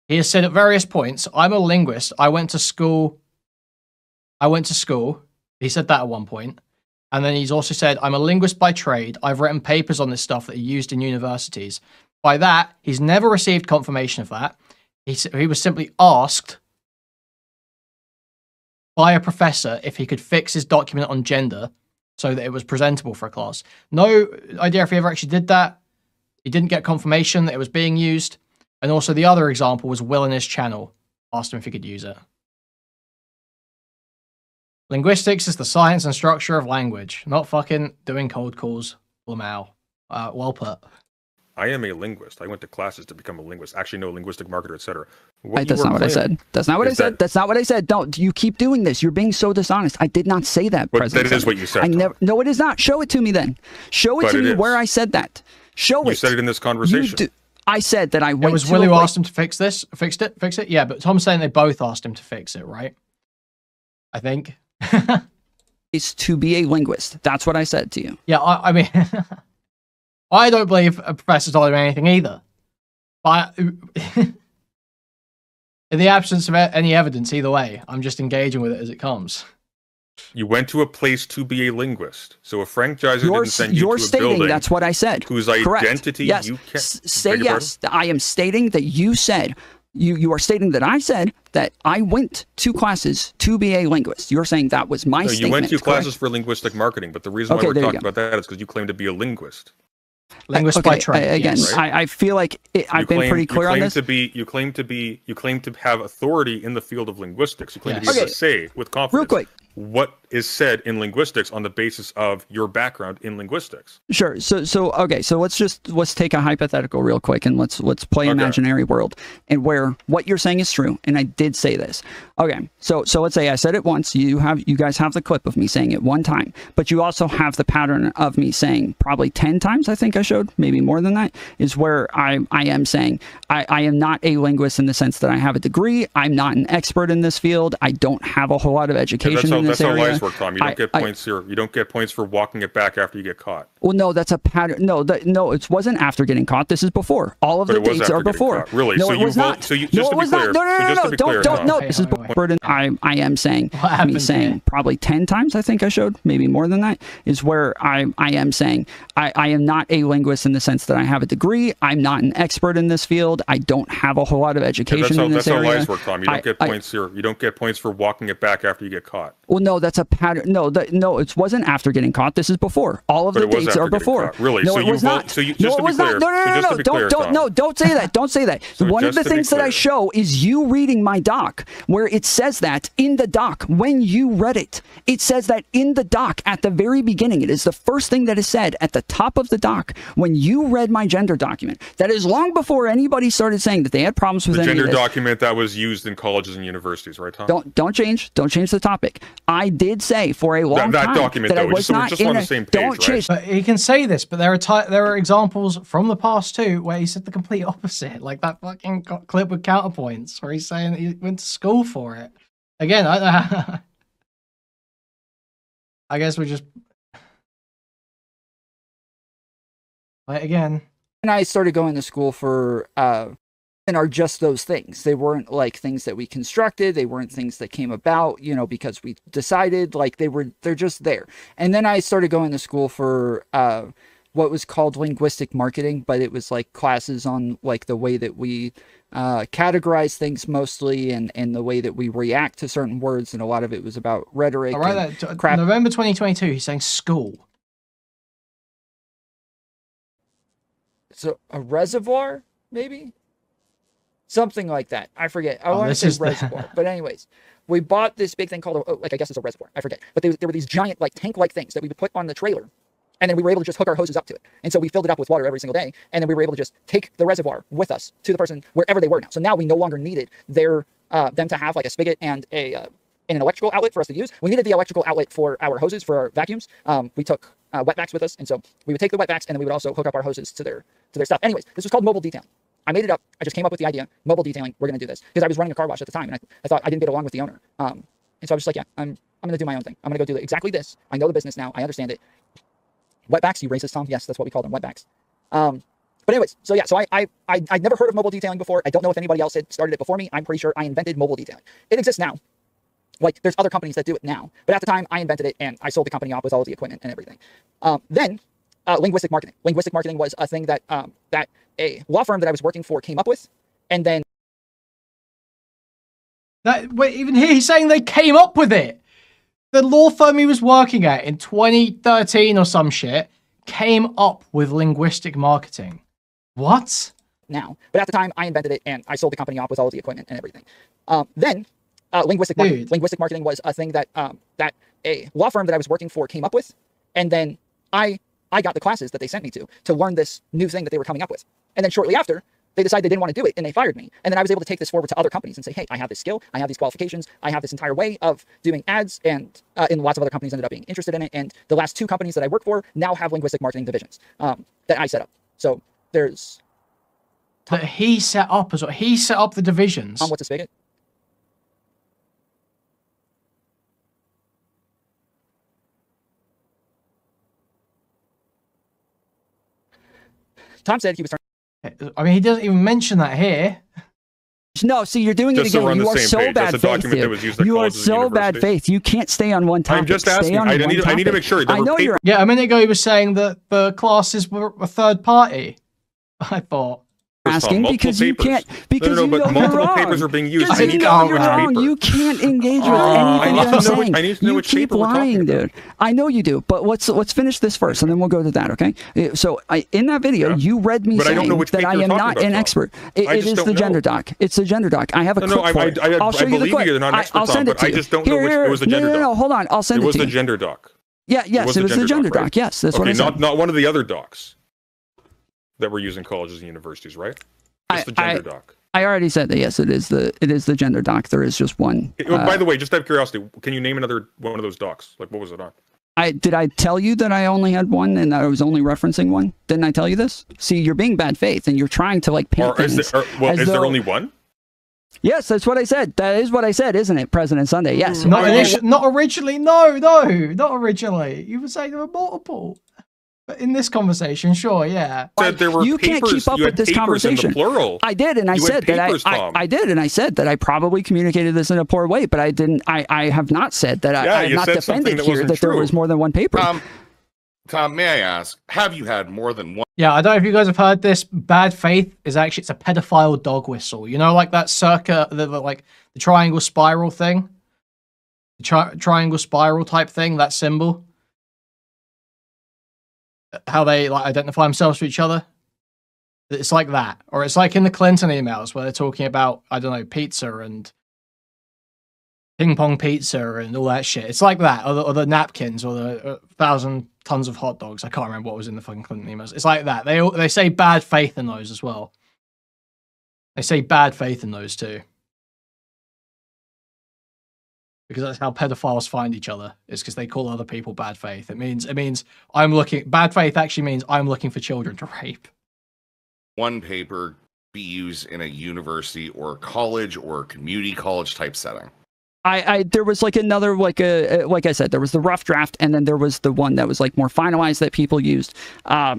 He has said at various points, I'm a linguist. I went to school. He said that at one point. And then he's also said, I'm a linguist by trade. I've written papers on this stuff that are used in universities. By that, he's never received confirmation of that. He was simply asked by a professor if he could fix his document on gender so that it was presentable for a class. No idea if he ever actually did that. He didn't get confirmation that it was being used. And also the other example was Will in his channel. Asked him if he could use it. Linguistics is the science and structure of language, not fucking doing cold calls. Lamau. Well put. I am a linguist. I went to classes to become a linguist. Actually, no, linguistic marketer, etc. That's not what I said. That's not what I said. That's not what I said. Don't. You keep doing this. You're being so dishonest. I did not say that, President. That is what you said. I never. No, it is not. Show it to me then. Show it to me where I said that. Show it. You said it in this conversation. I said that I went. It was Will who asked him to fix this. Fix it. Yeah, but Tom's saying they both asked him to fix it, right? I think. Is to be a linguist. That's what I said to you. Yeah, I mean, I don't believe a professor told him anything either. But in the absence of any evidence, either way, I'm just engaging with it as it comes. You went to a place to be a linguist. So a franchiser didn't send you to a building. You're stating that's what I said. Whose identity yes. you can't... Say yes. I am stating that you said... You are stating that I said that I went to classes to be a linguist. You're saying that was my statement. You went to classes for linguistic marketing, but the reason why we're talking about that is because you claim to be a linguist. Linguist by trade. Again, yes. I feel like I've been pretty clear on this. You claim to have authority in the field of linguistics. You claim to be able to say with confidence. Real quick. What is said in linguistics on the basis of your background in linguistics. Sure. So let's take a hypothetical real quick and let's play imaginary world and where what you're saying is true. And I did say this. Okay. So let's say I said it once. You guys have the clip of me saying it one time, but you also have the pattern of me saying probably 10 times. I think I showed maybe more than that is where I am saying I am not a linguist in the sense that I have a degree. I'm not an expert in this field. I don't have a whole lot of education in this area. That's how lies work, Tom. You don't get points here. You don't get points for walking it back after you get caught. Well, no, that's a pattern. No, it wasn't after getting caught. This is before. All of the dates are before. Really? No, so it was not. So just to be clear. No. This is before. I am saying probably 10 times. I think I showed maybe more than that is where I am saying I am not a linguist in the sense that I have a degree. I'm not an expert in this field. I don't have a whole lot of education in this area. That's how lies work, Tom. You don't get points here. You don't get points for walking it back after you get caught. Well, no, that's a pattern. No, it wasn't after getting caught. This is before. All of the dates are before. Really? No, so it was not. So just to be clear. No, don't say that. Don't say that. One of the things that I show is you reading my doc, where it says that in the doc when you read it. It says that in the doc at the very beginning. It is the first thing that is said at the top of the doc when you read my gender document. That is long before anybody started saying that they had problems with the any of this. gender document that was used in colleges and universities, right, Tom? Don't change the topic. I did say for a long time document, that though, I was not just on the same page, don't change. But he can say this, but there are examples from the past too where he said the complete opposite, like that fucking clip with counterpoints where he's saying that he went to school for it. Again, I guess we just again. And I started going to school for and are just those things. They weren't like things that we constructed. They weren't things that came about, because we decided, like they're just there. And then I started going to school for what was called linguistic marketing, but it was like classes on like the way that we categorize things mostly and the way that we react to certain words. And a lot of it was about rhetoric. Crap. November 2022, he's saying school. So a reservoir, maybe? Something like that. I forget. I want to say reservoir. But anyways, we bought this big thing called, I guess it's a reservoir. I forget. But there were these giant, like, tank-like things that we would put on the trailer. And then we were able to just hook our hoses up to it. And so we filled it up with water every single day. And then we were able to just take the reservoir with us to the person wherever they were now. So now we no longer needed them to have, like, a spigot and an electrical outlet for us to use. We needed the electrical outlet for our hoses, for our vacuums. We took wet vacs with us. And so we would take the wet vacs and then we would also hook up our hoses to their stuff. Anyways, this was called mobile detailing. I made it up. I just came up with the idea. Mobile detailing. We're going to do this because I was running a car wash at the time, and I thought I didn't get along with the owner. And so I was just like, yeah, I'm going to do my own thing. I'm going to go do exactly this. I know the business now. I understand it. Wetbacks, you racist, Tom? Yes, that's what we call them, wetbacks. But anyways, so yeah, so I'd never heard of mobile detailing before. I don't know if anybody else had started it before me. I'm pretty sure I invented mobile detailing. It exists now. Like, there's other companies that do it now. But at the time, I invented it, and I sold the company off with all of the equipment and everything. Then, linguistic marketing. Linguistic marketing was a thing that that a law firm that I was working for came up with, and then... Wait, even here, he's saying they came up with it. The law firm he was working at in 2013 or some shit came up with linguistic marketing. What? Now. But at the time, I invented it, and I sold the company off with all of the equipment and everything. Then, linguistic marketing. Linguistic marketing was a thing that that a law firm that I was working for came up with, and then I got the classes that they sent me to learn this new thing that they were coming up with. And then shortly after, they decided they didn't want to do it, and they fired me. And then I was able to take this forward to other companies and say, hey, I have this skill, I have these qualifications, I have this entire way of doing ads, and lots of other companies ended up being interested in it. And the last 2 companies that I work for now have linguistic marketing divisions that I set up. So there's... That he set up as well. He set up the divisions. What's a spigot? Tom said he was trying... I mean, he doesn't even mention that here. No, see, you're doing it again. You are so bad faith, dude. You are so bad faith. You can't stay on one topic. I'm just asking. I need to make sure. I know you're... Yeah, a minute ago he was saying that the classes were a third party. I thought. Asking because you can't, because you know multiple papers are being used. I need you're wrong. You can't engage with anything I'm saying. I need to know which keep lying, dude. I know you do, but let's finish this first, and then we'll go to that. Okay? So in that video, you read me saying that I am not an expert. It is the gender doc. It's the gender doc. I have a clip for it. I'll show you the clip. You're not an expert, I'll send it to you. I just don't know which. It was the gender doc. No, hold on. I'll send it to you. It was the gender doc. Yeah, yes, it was the gender doc. Yes, that's what I said. Not one of the other docs that we're using in colleges and universities, right? It's the gender doc. I already said that. Yes, it is the gender doc. There is just one. By the way, just out of curiosity, can you name another one of those docs? Like, what was it on? Did I tell you that I only had one and that I was only referencing one? Didn't I tell you this? See, you're being bad faith and you're trying to like paint things. Is there only one? Yes, that's what I said. That is what I said, isn't it, President Sunday? Yes. Not originally. No, not originally. You were saying there were multiple. But in this conversation, sure, yeah. You can't keep up with this conversation. I did, and I said that I did, and I said that I probably communicated this in a poor way, but I didn't. I have not said that. I have not defended here that there was more than one paper. Tom, may I ask, have you had more than one? Yeah, I don't know if you guys have heard this. Bad faith is actually, it's a pedophile dog whistle. You know, like that circa, the triangle spiral thing? The triangle spiral type thing, that symbol? How they like identify themselves to each other. It's like that. Or it's like in the Clinton emails where they're talking about, I don't know, pizza and ping pong pizza and all that shit. It's like that. Or the napkins or the 1,000 tons of hot dogs. I can't remember what was in the fucking Clinton emails. It's like that. They say bad faith in those as well. They say bad faith in those too. Because that's how pedophiles find each other, is because they call other people bad faith. It means bad faith actually means I'm looking for children to rape. One paper be used in a university or college or community college type setting. There was like another, like I said, there was the rough draft, and then there was the one that was like more finalized that people used.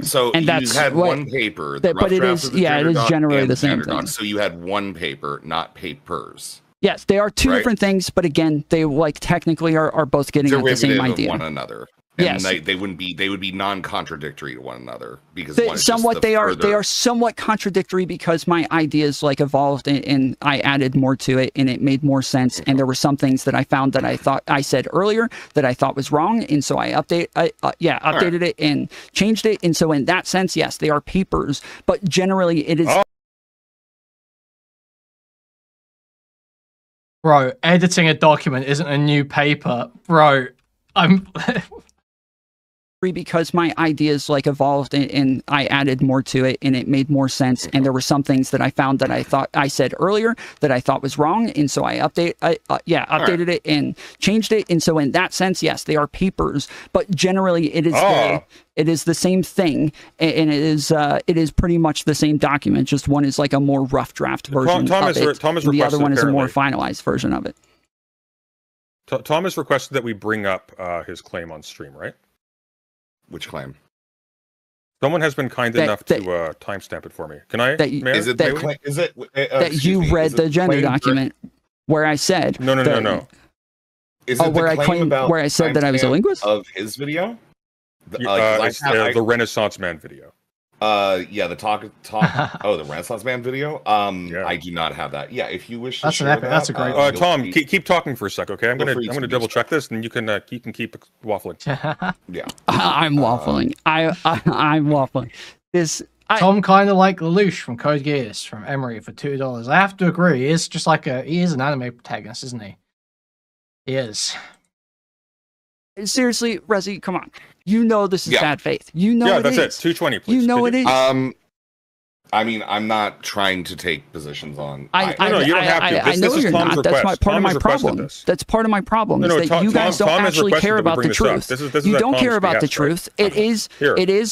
So and you had one paper, the rough draft of the it is generally the same thing. So you had one paper, not papers. Yes, they are two different things, but again, they like technically are both getting at the same idea. Of one another. And yes, they would be non-contradictory to one another because they are somewhat contradictory because my ideas like evolved and I added more to it and it made more sense, and there were some things that I found that I thought I said earlier that I thought was wrong, and so I updated it and changed it, and so in that sense, yes, they are papers, but generally it is. Bro, editing a document isn't a new paper. Bro, because my ideas like evolved and I added more to it and it made more sense, and there were some things that I found that I thought I said earlier that I thought was wrong, and so I updated it and changed it. And so in that sense, yes, they are papers, but generally it is the same thing, and it is pretty much the same document. Just one is like a more rough draft version of it. The other one is a more finalized version of it. Tom has requested that we bring up his claim on stream, right? Which claim? Someone has been kind enough to timestamp it for me. Can I? That you read the agenda document where I said no. Is it where I claimed where I said that I was a linguist of his video? The Renaissance Man video. Yeah, the talk. Oh, the Renaissance Man video. Yeah. I do not have that. Yeah, if you wish to share that, that's a great. Tom, keep talking for a sec, okay? I'm gonna double check this, and you can keep waffling. Yeah, I'm waffling. I'm waffling. Tom kind of like Lelouch from Code Geass from Emery for $2. I have to agree. He is just like he is an anime protagonist, isn't he? He is. Seriously, Rezi, come on. You know this is bad faith. You know that's it. 220, please. You know it is. I mean, I'm not trying to take positions on. No, you don't have to. I know you're not. That's part of my problem. That's part of my problem. Is that you guys don't actually care about the truth. You don't care about the truth. It is.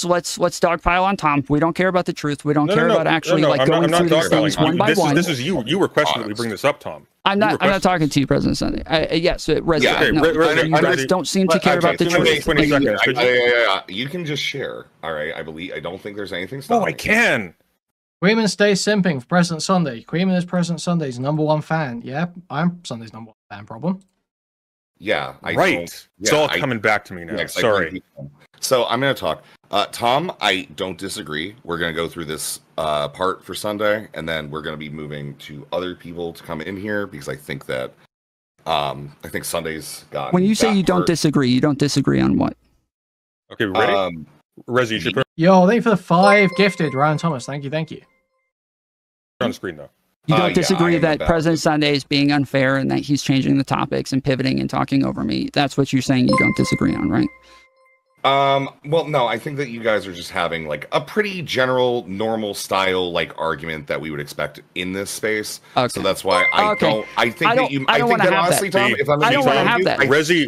Let's dogpile on Tom. We don't care about the truth. We don't care about actually like going through these things one by one. This is you. You requested that we bring this up, Tom. I'm not talking to you, President Sunday. Yes, Rezi. You guys don't seem to care about the truth. 20 seconds. You can just share. All right. I don't think there's anything stopping. Oh, I can. Kuihman stays simping for President Sunday. Kuihman is President Sunday's #1 fan. Yeah, I'm Sunday's #1 fan. Problem. Yeah, it's all coming back to me now. Sorry. So I'm going to talk. Tom, I don't disagree. We're going to go through this part for Sunday, and then we're going to be moving to other people to come in here because I think that Sunday's got. When you say you don't disagree, you don't disagree on what? Okay, ready? Rezi, you should put. Yo, thank you for the 5 gifted, Ryan Thomas. Thank you. On the screen though. You don't disagree that President Sunday is being unfair and that he's changing the topics and pivoting and talking over me. That's what you're saying you don't disagree on, right? Well, no, I think that you guys are just having like a pretty general, normal style like argument that we would expect in this space. Okay. So that's why I think that honestly, Tom, if I'm going to have that. Rezi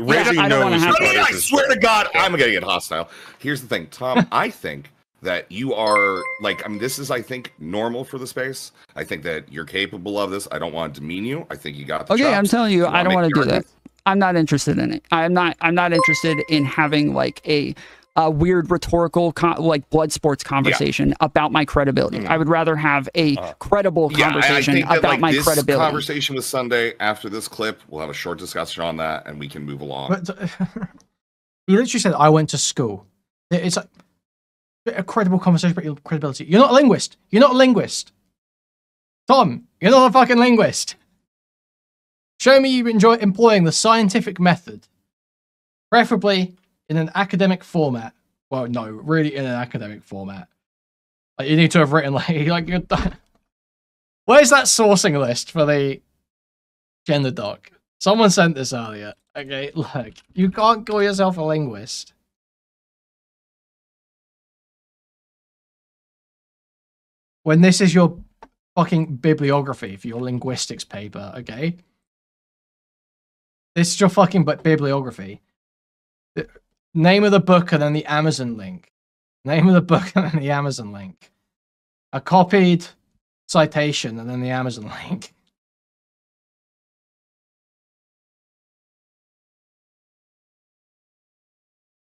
knows. I swear to God, I'm going to get hostile. Here's the thing, Tom. I think that you are like, I mean, this is, I think, normal for the space. I think that you're capable of this. I don't want to demean you. I think you got the chops. I'm telling you, I don't want to do that. I'm not interested in it. I'm not interested in having like a weird rhetorical like blood sports conversation about my credibility. I would rather have a credible conversation about my credibility. This conversation with Sunday after this clip, we'll have a short discussion on that and we can move along. But, he literally said, I went to school. It's like a credible conversation about your credibility. You're not a linguist. You're not a linguist. Tom, you're not a fucking linguist. Show me you enjoy employing the scientific method, preferably in an academic format. Well, no, really in an academic format. Like, you need to have written where's that sourcing list for the gender doc? Someone sent this earlier. Okay, look, you can't call yourself a linguist. When this is your fucking bibliography for your linguistics paper, okay? This is your fucking bibliography. The name of the book and then the Amazon link. Name of the book and then the Amazon link. A copied citation and then the Amazon link.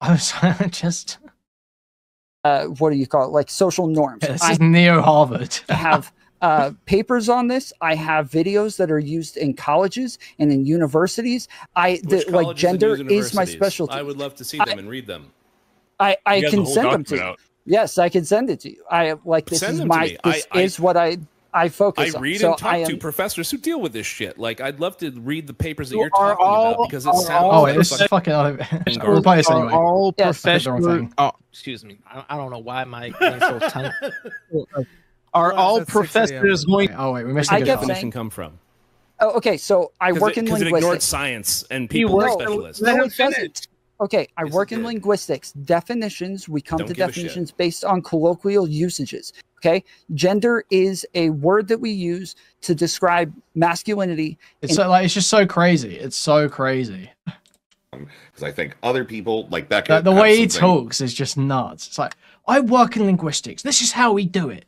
I was just... what do you call it? Like social norms. Yeah, this is neo-Harvard. I have papers on this. I have videos that are used in colleges and in universities. Like gender is my specialty. I would love to see them and read them. I can send them to you. Yes, I can send it to you. This is what I focus on. I read and talk to professors who deal with this shit. Like, I'd love to read the papers that you're talking about because it sounds. Oh, it's fucking. We'll play this anyway. All professors. Oh, excuse me. I don't know why my name's so tiny. Are all professors going? Oh wait, we missed a good definition come from. Oh, okay. So I work in linguistics. It ignored science and people specialists. No, it doesn't. Okay, I work in linguistics. Definitions, we come to definitions based on colloquial usages. Okay, gender is a word that we use to describe masculinity. It's so, like, it's just so crazy. It's so crazy. Because I think other people, like Becca, the way he talks is just nuts. It's like, I work in linguistics. This is how we do it.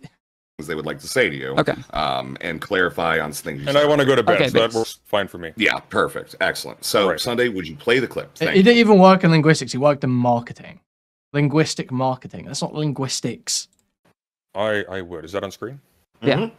They would like to say to you, okay, and clarify on things. And I want to go to bed, so that works fine for me. Yeah, perfect, excellent. So Sunday, would you play the clip? He didn't even work in linguistics. He worked in marketing, linguistic marketing. That's not linguistics. I would. Is that on screen? Yeah.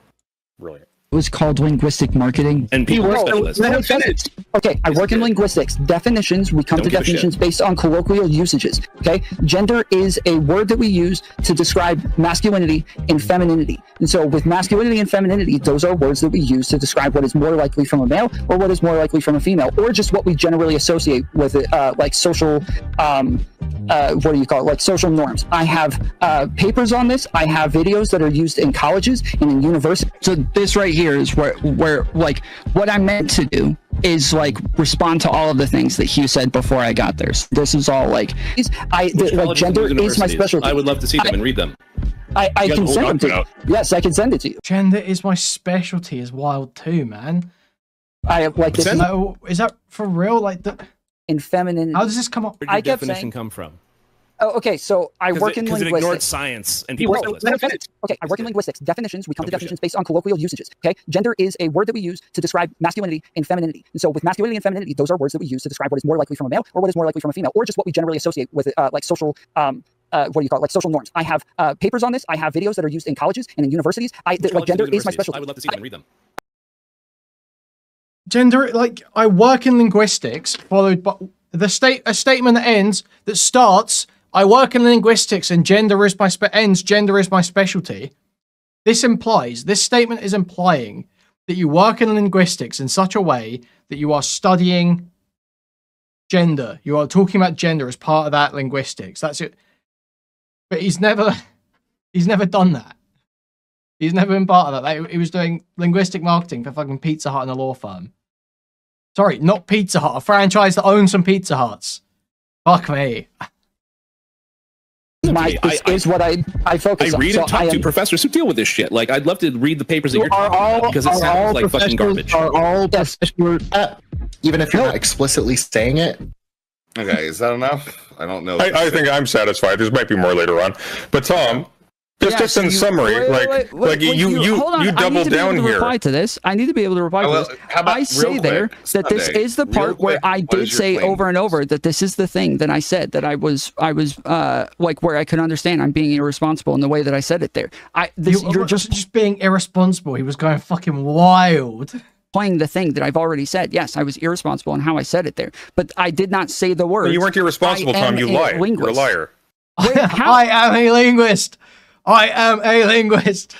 Brilliant. It was called linguistic marketing. And people specialists. Okay, I work in linguistics. Definitions, we come to definitions based on colloquial usages. Okay, gender is a word that we use to describe masculinity and femininity. And so with masculinity and femininity, those are words that we use to describe what is more likely from a male or what is more likely from a female, or just what we generally associate with it, like social, what do you call it? Like social norms. I have papers on this. I have videos that are used in colleges and in universities. So this right here is where like what I'm meant to do is like respond to all of the things that Hugh said before I got there. So this is all like like gender is my specialty. I would love to see them and read them. I can send them to you. Yes, I can send it to you. Gender is my specialty is wild too, man. I like this. Is that for real? Like the in feminine. How does this come up? Where did your definition come from? Oh, okay, so I work in linguistics. Because it ignored science and people. Okay, I work in linguistics. Definitions, we come to definitions based on colloquial usages. Okay, gender is a word that we use to describe masculinity and femininity. And so with masculinity and femininity, those are words that we use to describe what is more likely from a male or what is more likely from a female, or just what we generally associate with like social, what do you call it? Like social norms. I have papers on this. I have videos that are used in colleges and in universities. Like gender is my specialty. I would love to see them and read them. Gender, like I work in linguistics, followed by a statement that ends that starts. I work in linguistics and gender is my gender is my specialty. This statement is implying that you work in linguistics in such a way that you are studying gender. You are talking about gender as part of that linguistics. That's it. But he's never done that. He's never been part of that. Like, he was doing linguistic marketing for fucking Pizza Hut and a law firm. Sorry, not Pizza Hut, a franchise that owns some Pizza Huts. Fuck me. This is what I focus on. I read and talk to professors who deal with this shit. Like, I'd love to read the papers that you're talking about because it sounds like fucking garbage. Are all even if you're not explicitly saying it? Okay, is that enough? I don't know. I think I'm satisfied. There might be more later on. But Tom, just in summary, you double down here. Reply to this. I need to be able to reply to this. I say there that this is the part where I did say over and over that this is the thing that I said that I was like where I could understand I'm being irresponsible in the way that I said it there. You're just being irresponsible. He was going fucking wild. Playing the thing that I've already said. Yes, I was irresponsible in how I said it there, but I did not say the word. You weren't irresponsible, Tom. You lied. You're a liar. I am a linguist. I am a linguist.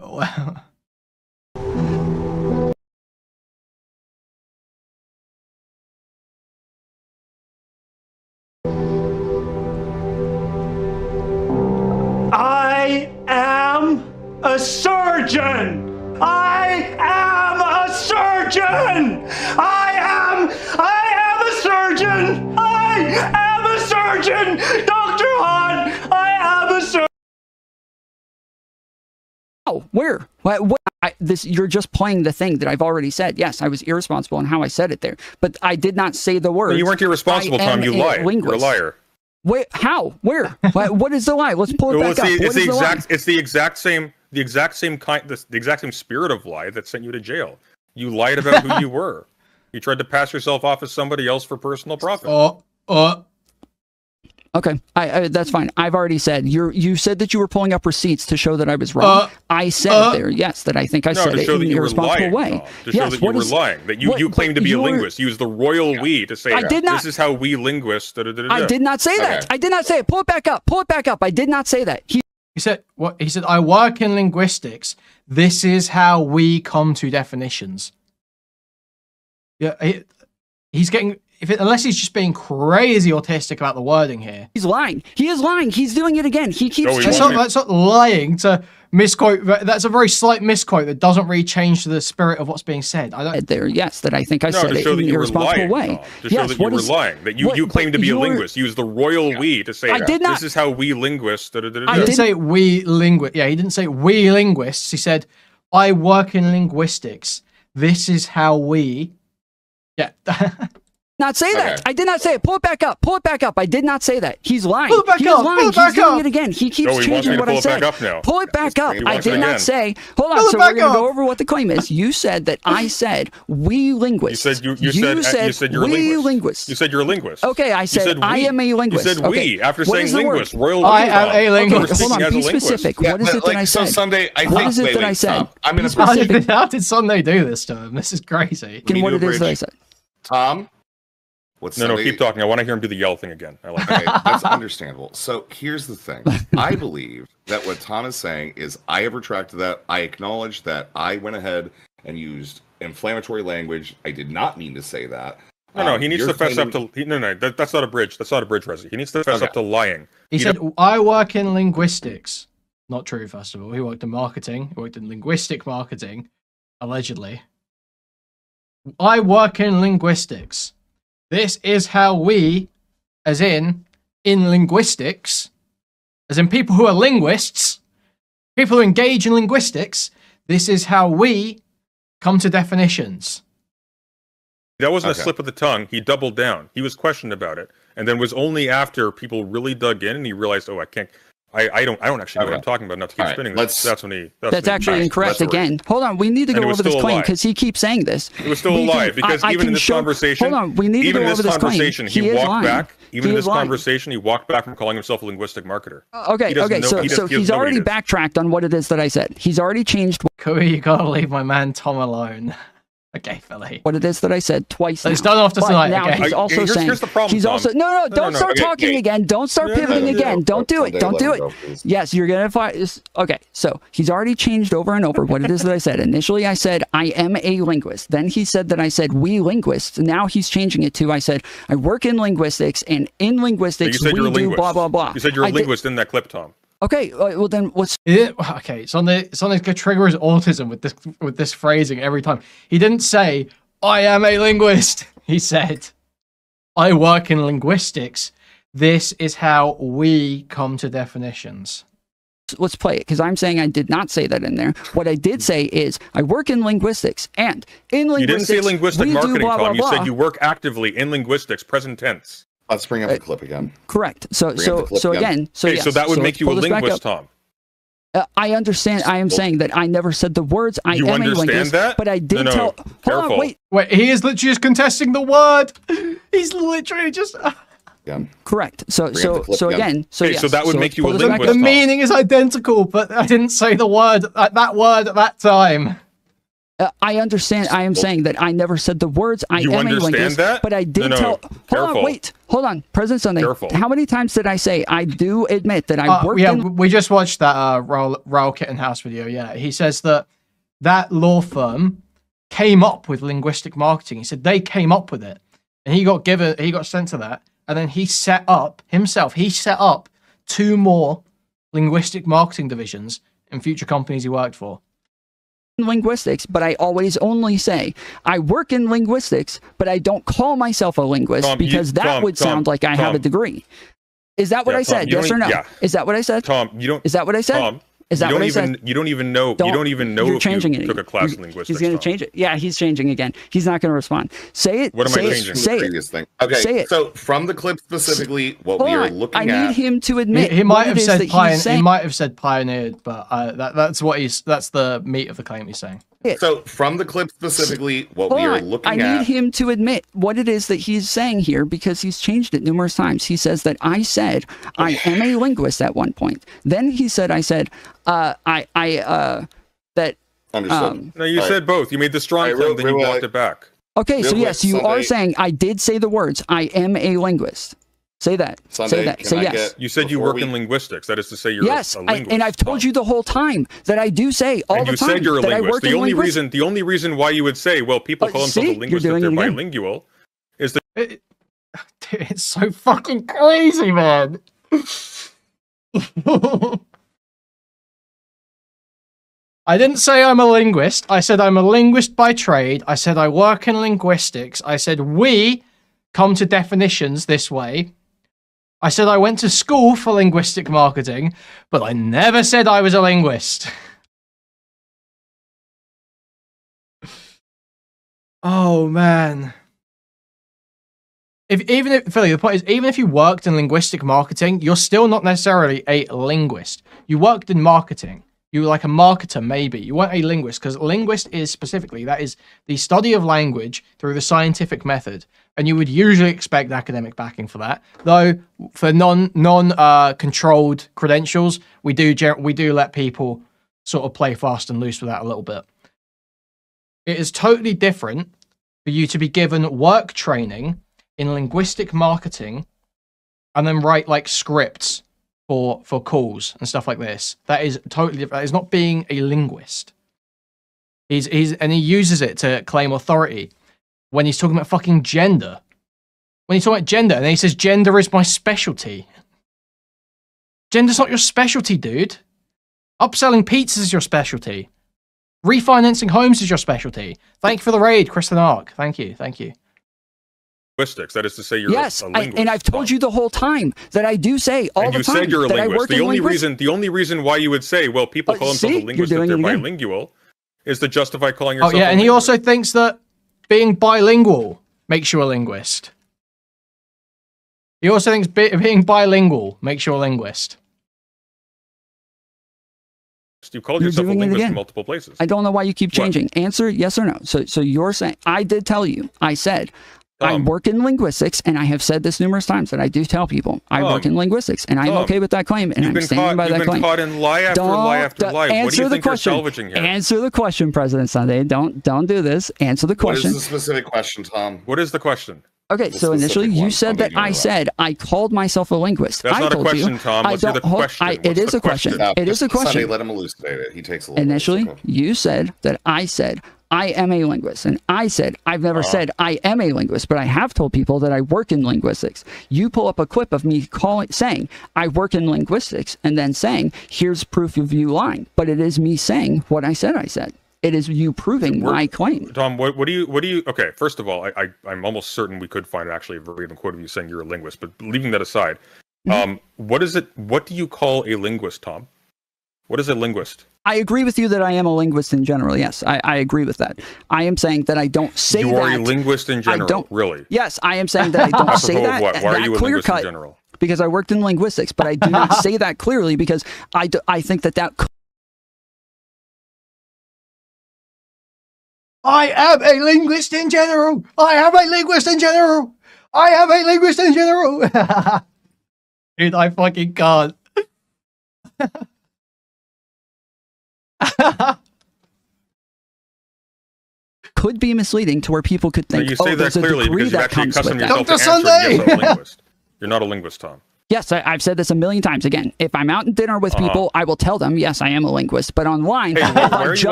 Wow. I am a surgeon. I am a surgeon. I am a surgeon. I am a surgeon. Dr. Hahn, I am a surgeon. Oh, where? What? You're just playing the thing that I've already said. Yes, I was irresponsible in how I said it there, but I did not say the word. You weren't irresponsible, Tom. You lied. You're a liar. Wait, how? Where? What is the lie? Let's pull it back up. It's the exact same spirit of lie that sent you to jail. You lied about who you were. You tried to pass yourself off as somebody else for personal profit. Okay, that's fine. I've already said you said that you were pulling up receipts to show that I was wrong. I said there, yes, that I think I said it in an irresponsible way. To show that you were lying, that you claim to be a linguist. Use the royal we to say this is how we linguists. I did not say that. I did not say it. Pull it back up. Pull it back up. I did not say that. He said what? He said I work in linguistics. This is how we come to definitions. Yeah, he's getting unless he's just being crazy autistic about the wording here. He's lying. He is lying. He's doing it again. He keeps. That's not lying to misquote. That's a very slight misquote that doesn't really change the spirit of what's being said. I don't. There, yes, that I think I said it in an irresponsible way. To show that you were lying. That you claim to be a linguist. Use the royal we to say I did not. This is how we linguists. I didn't say we linguists. Yeah, he didn't say we linguists. He said, I work in linguistics. This is how we. Yeah. Not say that. I did not say it. Pull it back up. Pull it back up. I did not say that. He's lying. Pull it back up. Lying. He's doing it again. He keeps changing what I said. Pull it back up. I did not say. Hold on. So we're going to go over what the claim is. You said that I said we linguists. You said you're we a linguist. You said you're a linguist. Okay, I said I am a linguist. You said we after saying linguist. Royal. I am a linguist. Hold on. Be specific. What is it that I said? So Sunday, what is it that I said? I'm going to. How did Sunday do this to him? This is crazy. What it is that I said? Tom. No, keep talking. I want to hear him do the yell thing again. I like okay, that's understandable. So here's the thing. I believe that what Tom is saying is I have retracted that. I acknowledge that I went ahead and used inflammatory language. I did not mean to say that. No, he needs to fess up to... that's not a bridge. That's not a bridge, Resi. He needs to fess up to lying. He said, I work in linguistics. Not true, first of all. He worked in marketing. He worked in linguistic marketing, allegedly. I work in linguistics. This is how we, as in linguistics, as in people who are linguists, people who engage in linguistics, this is how we come to definitions. That wasn't a slip of the tongue. He doubled down. He was questioned about it, and then was only after people really dug in and he realized, oh, I can't. I don't actually know what I'm talking about. Not to keep spinning. That's when he. That's actually incorrect again. Hold on, we need to go over this claim because he keeps saying this. It was still a lie because even in this conversation, hold on, we need to go over this claim. He walked back. Even in this conversation, he walked back from calling himself a linguistic marketer. Okay, so he's already backtracked on what it is that I said. He's already changed. Kui, you gotta leave my man Tom alone. Okay, Philly. What it is that I said twice. It's done off to tonight. Now okay. He's also saying. Here's the problem, he's also Tom. don't start talking again. Don't start pivoting again. Don't do it. Don't do it. Yes, you're gonna find. Okay, so he's already changed over and over what it is that I said. Initially, I said I am a linguist. Then he said that I said we linguists. Now he's changing it to I said I work in linguistics, and in linguistics we do blah blah blah. You said you're a linguist in that clip, Tom. Okay, well then what's okay? Something's gonna trigger his autism with this phrasing every time. He didn't say I am a linguist. He said, I work in linguistics. This is how we come to definitions. Let's play it, because I'm saying I did not say that in there. What I did say is, I work in linguistics, and in linguistics, you didn't say linguistic marketing, blah, Tom. Blah, blah. You said you work actively in linguistics, present tense. Let's bring up the clip again. Correct. So again, so that would make you a linguist, Tom. I understand. I am saying that I never said the words. I am a linguist, but I did tell. Hold on, wait. He is literally just contesting the word. He's literally just. Correct. So again. So that would make you a linguist. The meaning is identical, but I didn't say the word that word at that time. I understand. I am saying that I never said the words. I am a linguist, but I did tell. Hold on, wait. Hold on, President Sunday. How many times did I say I do admit that I worked? Yeah, we just watched that Raoul Kittenhouse video. Yeah, he says that law firm came up with linguistic marketing. He said they came up with it, and he got sent to that, and then he set up 2 more linguistic marketing divisions in future companies he worked for. Linguistics, but I always only say I work in linguistics, but I don't call myself a linguist because that would sound like I have a degree. Is that what I said? Yes or no? Yeah. Is that what I said? Tom, you don't. Is that what I said? Tom, is that what I said? You don't even know. You don't even know if you took a class in linguistics. He's going to change it. Yeah, he's changing again. He's not going to respond. Say it. What am I changing? Say it. Thing. Okay. Say it. So from the clip specifically, what we are looking at. I need him to admit. He might have said pioneered. He might have said pioneered, but that's the meat of the claim he's saying. So from the clip specifically, what we are looking at. I need him to admit what it is that he's saying here because he's changed it numerous times. He says that I said I am a linguist at one point. Then he said that. Understood. No, you said both. You made the strong claim, then you walked it back. Okay, so yes, you are saying I did say the words I am a linguist. Say that. Say that. Say yes. You said you work in linguistics. That is to say you're a linguist. And I've told you the whole time that I do say all the time. And you said you're a linguist. The only reason why you would say, well, people call themselves a linguist if they're bilingual, is that It's so fucking crazy, man. I didn't say I'm a linguist. I said I'm a linguist by trade. I said I work in linguistics. I said we come to definitions this way. I said I went to school for linguistic marketing, but I never said I was a linguist. Oh, man. Philly, the point is, even if you worked in linguistic marketing, you're still not necessarily a linguist. You worked in marketing. You were like a marketer, maybe. You weren't a linguist, because linguist is specifically, that is the study of language through the scientific method. And you would usually expect academic backing for that. Though, for non-controlled credentials, we do let people sort of play fast and loose with that a little bit. It is totally different for you to be given work training in linguistic marketing and then write like scripts for calls and stuff like this. That is totally different. That is not being a linguist. And he uses it to claim authority when he's talking about fucking gender. When he's talking about gender, and then he says gender is my specialty. Gender's not your specialty, dude. Upselling pizzas is your specialty. Refinancing homes is your specialty. Thank you for the raid, Kristen Ark. Thank you. Linguistics. That is to say, you're a linguist. And I've told you the whole time that I do say all the time. You said you're a linguist. The only reason why you would say, well, people call themselves a linguist if they're bilingual, is to justify calling yourself. Oh yeah, and he also thinks that being bilingual makes you a linguist. He also thinks being bilingual makes you a linguist. You called yourself a linguist in multiple places. I don't know why you keep changing. What? Answer yes or no. So you're saying, I did tell you, I said, I work in linguistics, and I have said this numerous times that I do tell people I work in linguistics, and I'm okay with that claim, and I'm standing by that claim. You've been caught in lie after lie after lie. What do you think you're salvaging here? Answer the question, President Sunday. Don't do this. Answer the question. What is the specific question, Tom? What is the question? Okay, so initially you said that I said I called myself a linguist. That's not a question, Tom. Let's hear the question. It is a question. It is a question. Sunday, let him elucidate it. He takes a little. Initially, you said that I said I am a linguist, and I said I've never said I am a linguist, but I have told people that I work in linguistics. You pull up a clip of me saying I work in linguistics, and then saying here's proof of you lying. But it is me saying what I said. It is you proving my claim. Tom, what do you, okay, first of all, I'm almost certain we could find actually a verbatim quote of you saying you're a linguist, but leaving that aside, what do you call a linguist, Tom? What is a linguist? I agree with you that I am a linguist in general, yes. I agree with that. I am saying that I don't say that. You are a linguist in general, really? Yes, I am saying that I don't say that. What? Why are you a linguist in general? Because I worked in linguistics, but I do not say that clearly because I think that I am a linguist in general. I am a linguist in general. I am a linguist in general. Dude, I fucking can't. Could be misleading to where people could think, you say that clearly because you've actually accustomed yourself to answering yes, I'm a linguist. You're not a linguist, Tom. Yes, I've said this a million times. Again, if I'm out to dinner with people, I will tell them, yes, I am a linguist. But online, don't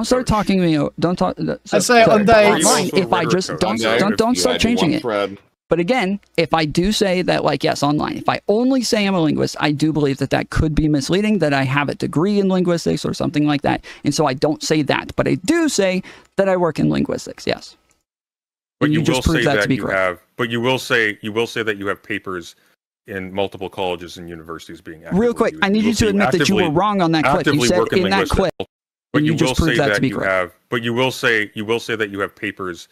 start talking to me. Don't talk. I say it on days. Online, if I just don't start changing it. But again, if I do say that, like, yes, online, if I only say I'm a linguist, I do believe that that could be misleading, that I have a degree in linguistics or something like that. And so I don't say that. But I do say that I work in linguistics, yes. But you will say that you have. But you will say that you have papers in multiple colleges and universities being actively real quick. I need you to admit that you were wrong on that clip. You said in that clip, but you just proved that to be correct. But you will say that you have papers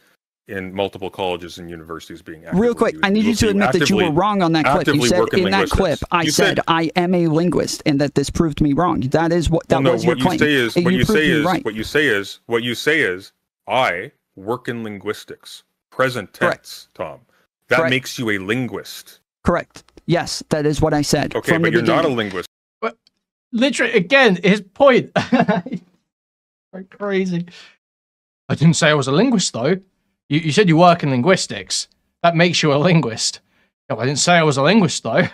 in multiple colleges and universities being actively. Real quick, I need you to admit that you were wrong on that clip. You said in that clip, I said I am a linguist, and that this proved me wrong. That is what that was your claim. What you say is I work in linguistics. Present tense, Tom. That makes you a linguist. Correct. Yes, that is what I said. Okay, but you're not a linguist. But literally, again, his point. Crazy. I didn't say I was a linguist, though. You said you work in linguistics. That makes you a linguist. No, I didn't say I was a linguist, though.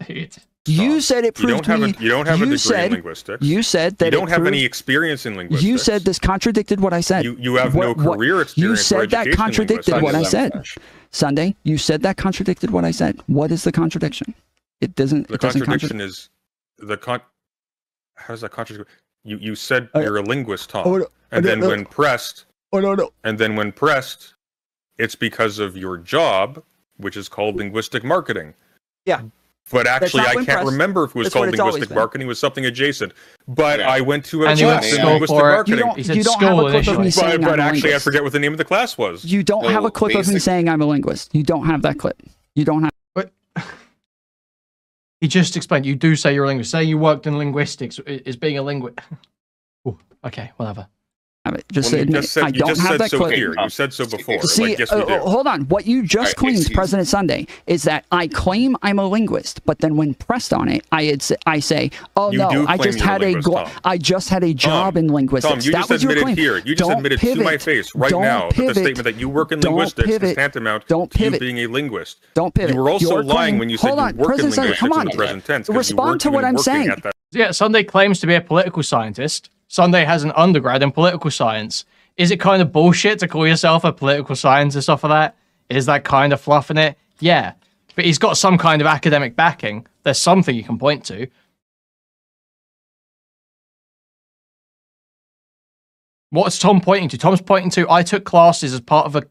Dude. You said it proved me. You don't have a degree in linguistics. You said that you don't have any experience in linguistics. You said this contradicted what I said. You have no career experience. You said that contradicted what I said. Sunday, you said that contradicted what I said. What is the contradiction? It doesn't. The contradiction is how does that contradict? You said you're a linguist, Tom, and then when pressed, and then when pressed, it's because of your job, which is called linguistic marketing. Yeah. But actually, I can't remember if it was called linguistic marketing. It was something adjacent. But I went to a class in linguistic marketing. You don't have a clip of me saying but actually, I forget what the name of the class was. You don't have a clip of me saying I'm a linguist. You don't have that clip. You don't have. But he just explained. You do say you're a linguist. Say you worked in linguistics is being a linguist. Okay, whatever. Just I don't have that clip. Here. You said so before. See, like, yes, we do. Hold on. What you just claimed, President Sunday, is that I claim I'm a linguist, but then when pressed on it, I say, "Oh no, I just had a job in linguistics." Tom, you that just admitted here. You just admitted to my face right now that the statement that you work in linguistics is tantamount to you being a linguist. Don't pivot. You were also lying when you said you work in linguistics in the present tense. Respond to what I'm saying. Yeah, Sunday claims to be a political scientist. Sunday has an undergrad in political science. Is it kind of bullshit to call yourself a political scientist off of that? Is that kind of fluffing it? Yeah. But he's got some kind of academic backing. There's something you can point to. What's Tom pointing to? Tom's pointing to, I took classes as part of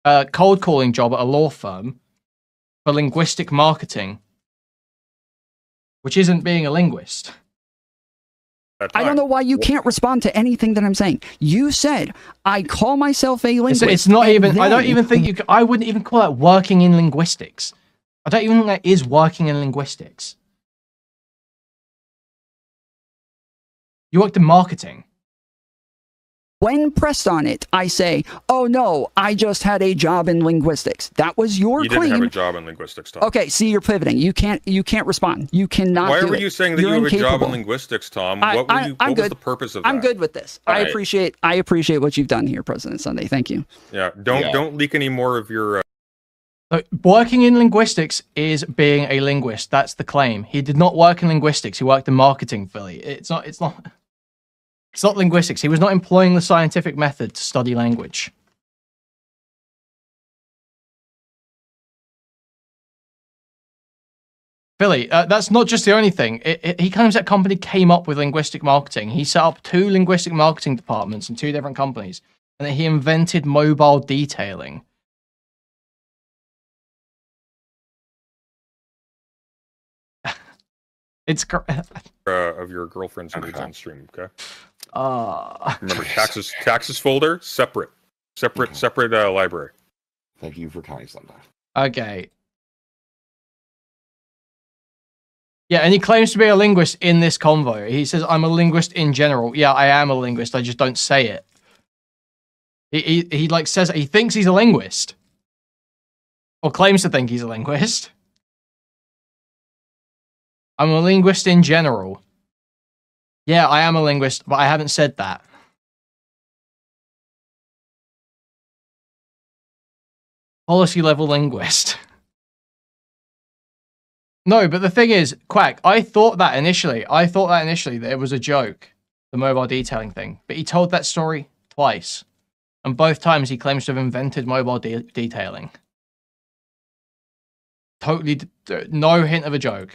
a cold calling job at a law firm for linguistic marketing, which isn't being a linguist. I don't know why you can't respond to anything that I'm saying. You said, I call myself a linguist. It's not even, I don't even think you could, I wouldn't even call that working in linguistics. I don't even think that is working in linguistics. You worked in marketing. When pressed on it, I say, oh no, I just had a job in linguistics. That was your claim. You didn't have a job in linguistics, Tom. Okay, see, you're pivoting. You can't respond. You cannot Why were you saying that you have a job in linguistics, Tom? What was the purpose of that? I'm good with this. I appreciate what you've done here, President Sunday. Thank you. Yeah, don't leak any more of your... Working in linguistics is being a linguist. That's the claim. He did not work in linguistics. He worked in marketing, Philly. It's not linguistics. He was not employing the scientific method to study language. Philly, that's not just the only thing. He claims that company came up with linguistic marketing. He set up 2 linguistic marketing departments in 2 different companies, and that he invented mobile detailing. It's of your girlfriend's needs on stream, okay? Remember, taxes folder, separate library. Thank you for counting Sunday. Okay. Yeah, and he claims to be a linguist in this convo. He says, I'm a linguist in general. Yeah, I am a linguist. I just don't say it. He like says he thinks he's a linguist. Or claims to think he's a linguist. I'm a linguist in general. Yeah, I am a linguist, but I haven't said that. Policy level linguist. No, but the thing is, Quack, I thought that initially that it was a joke, the mobile detailing thing. But he told that story twice. And both times he claims to have invented mobile detailing. Totally no hint of a joke.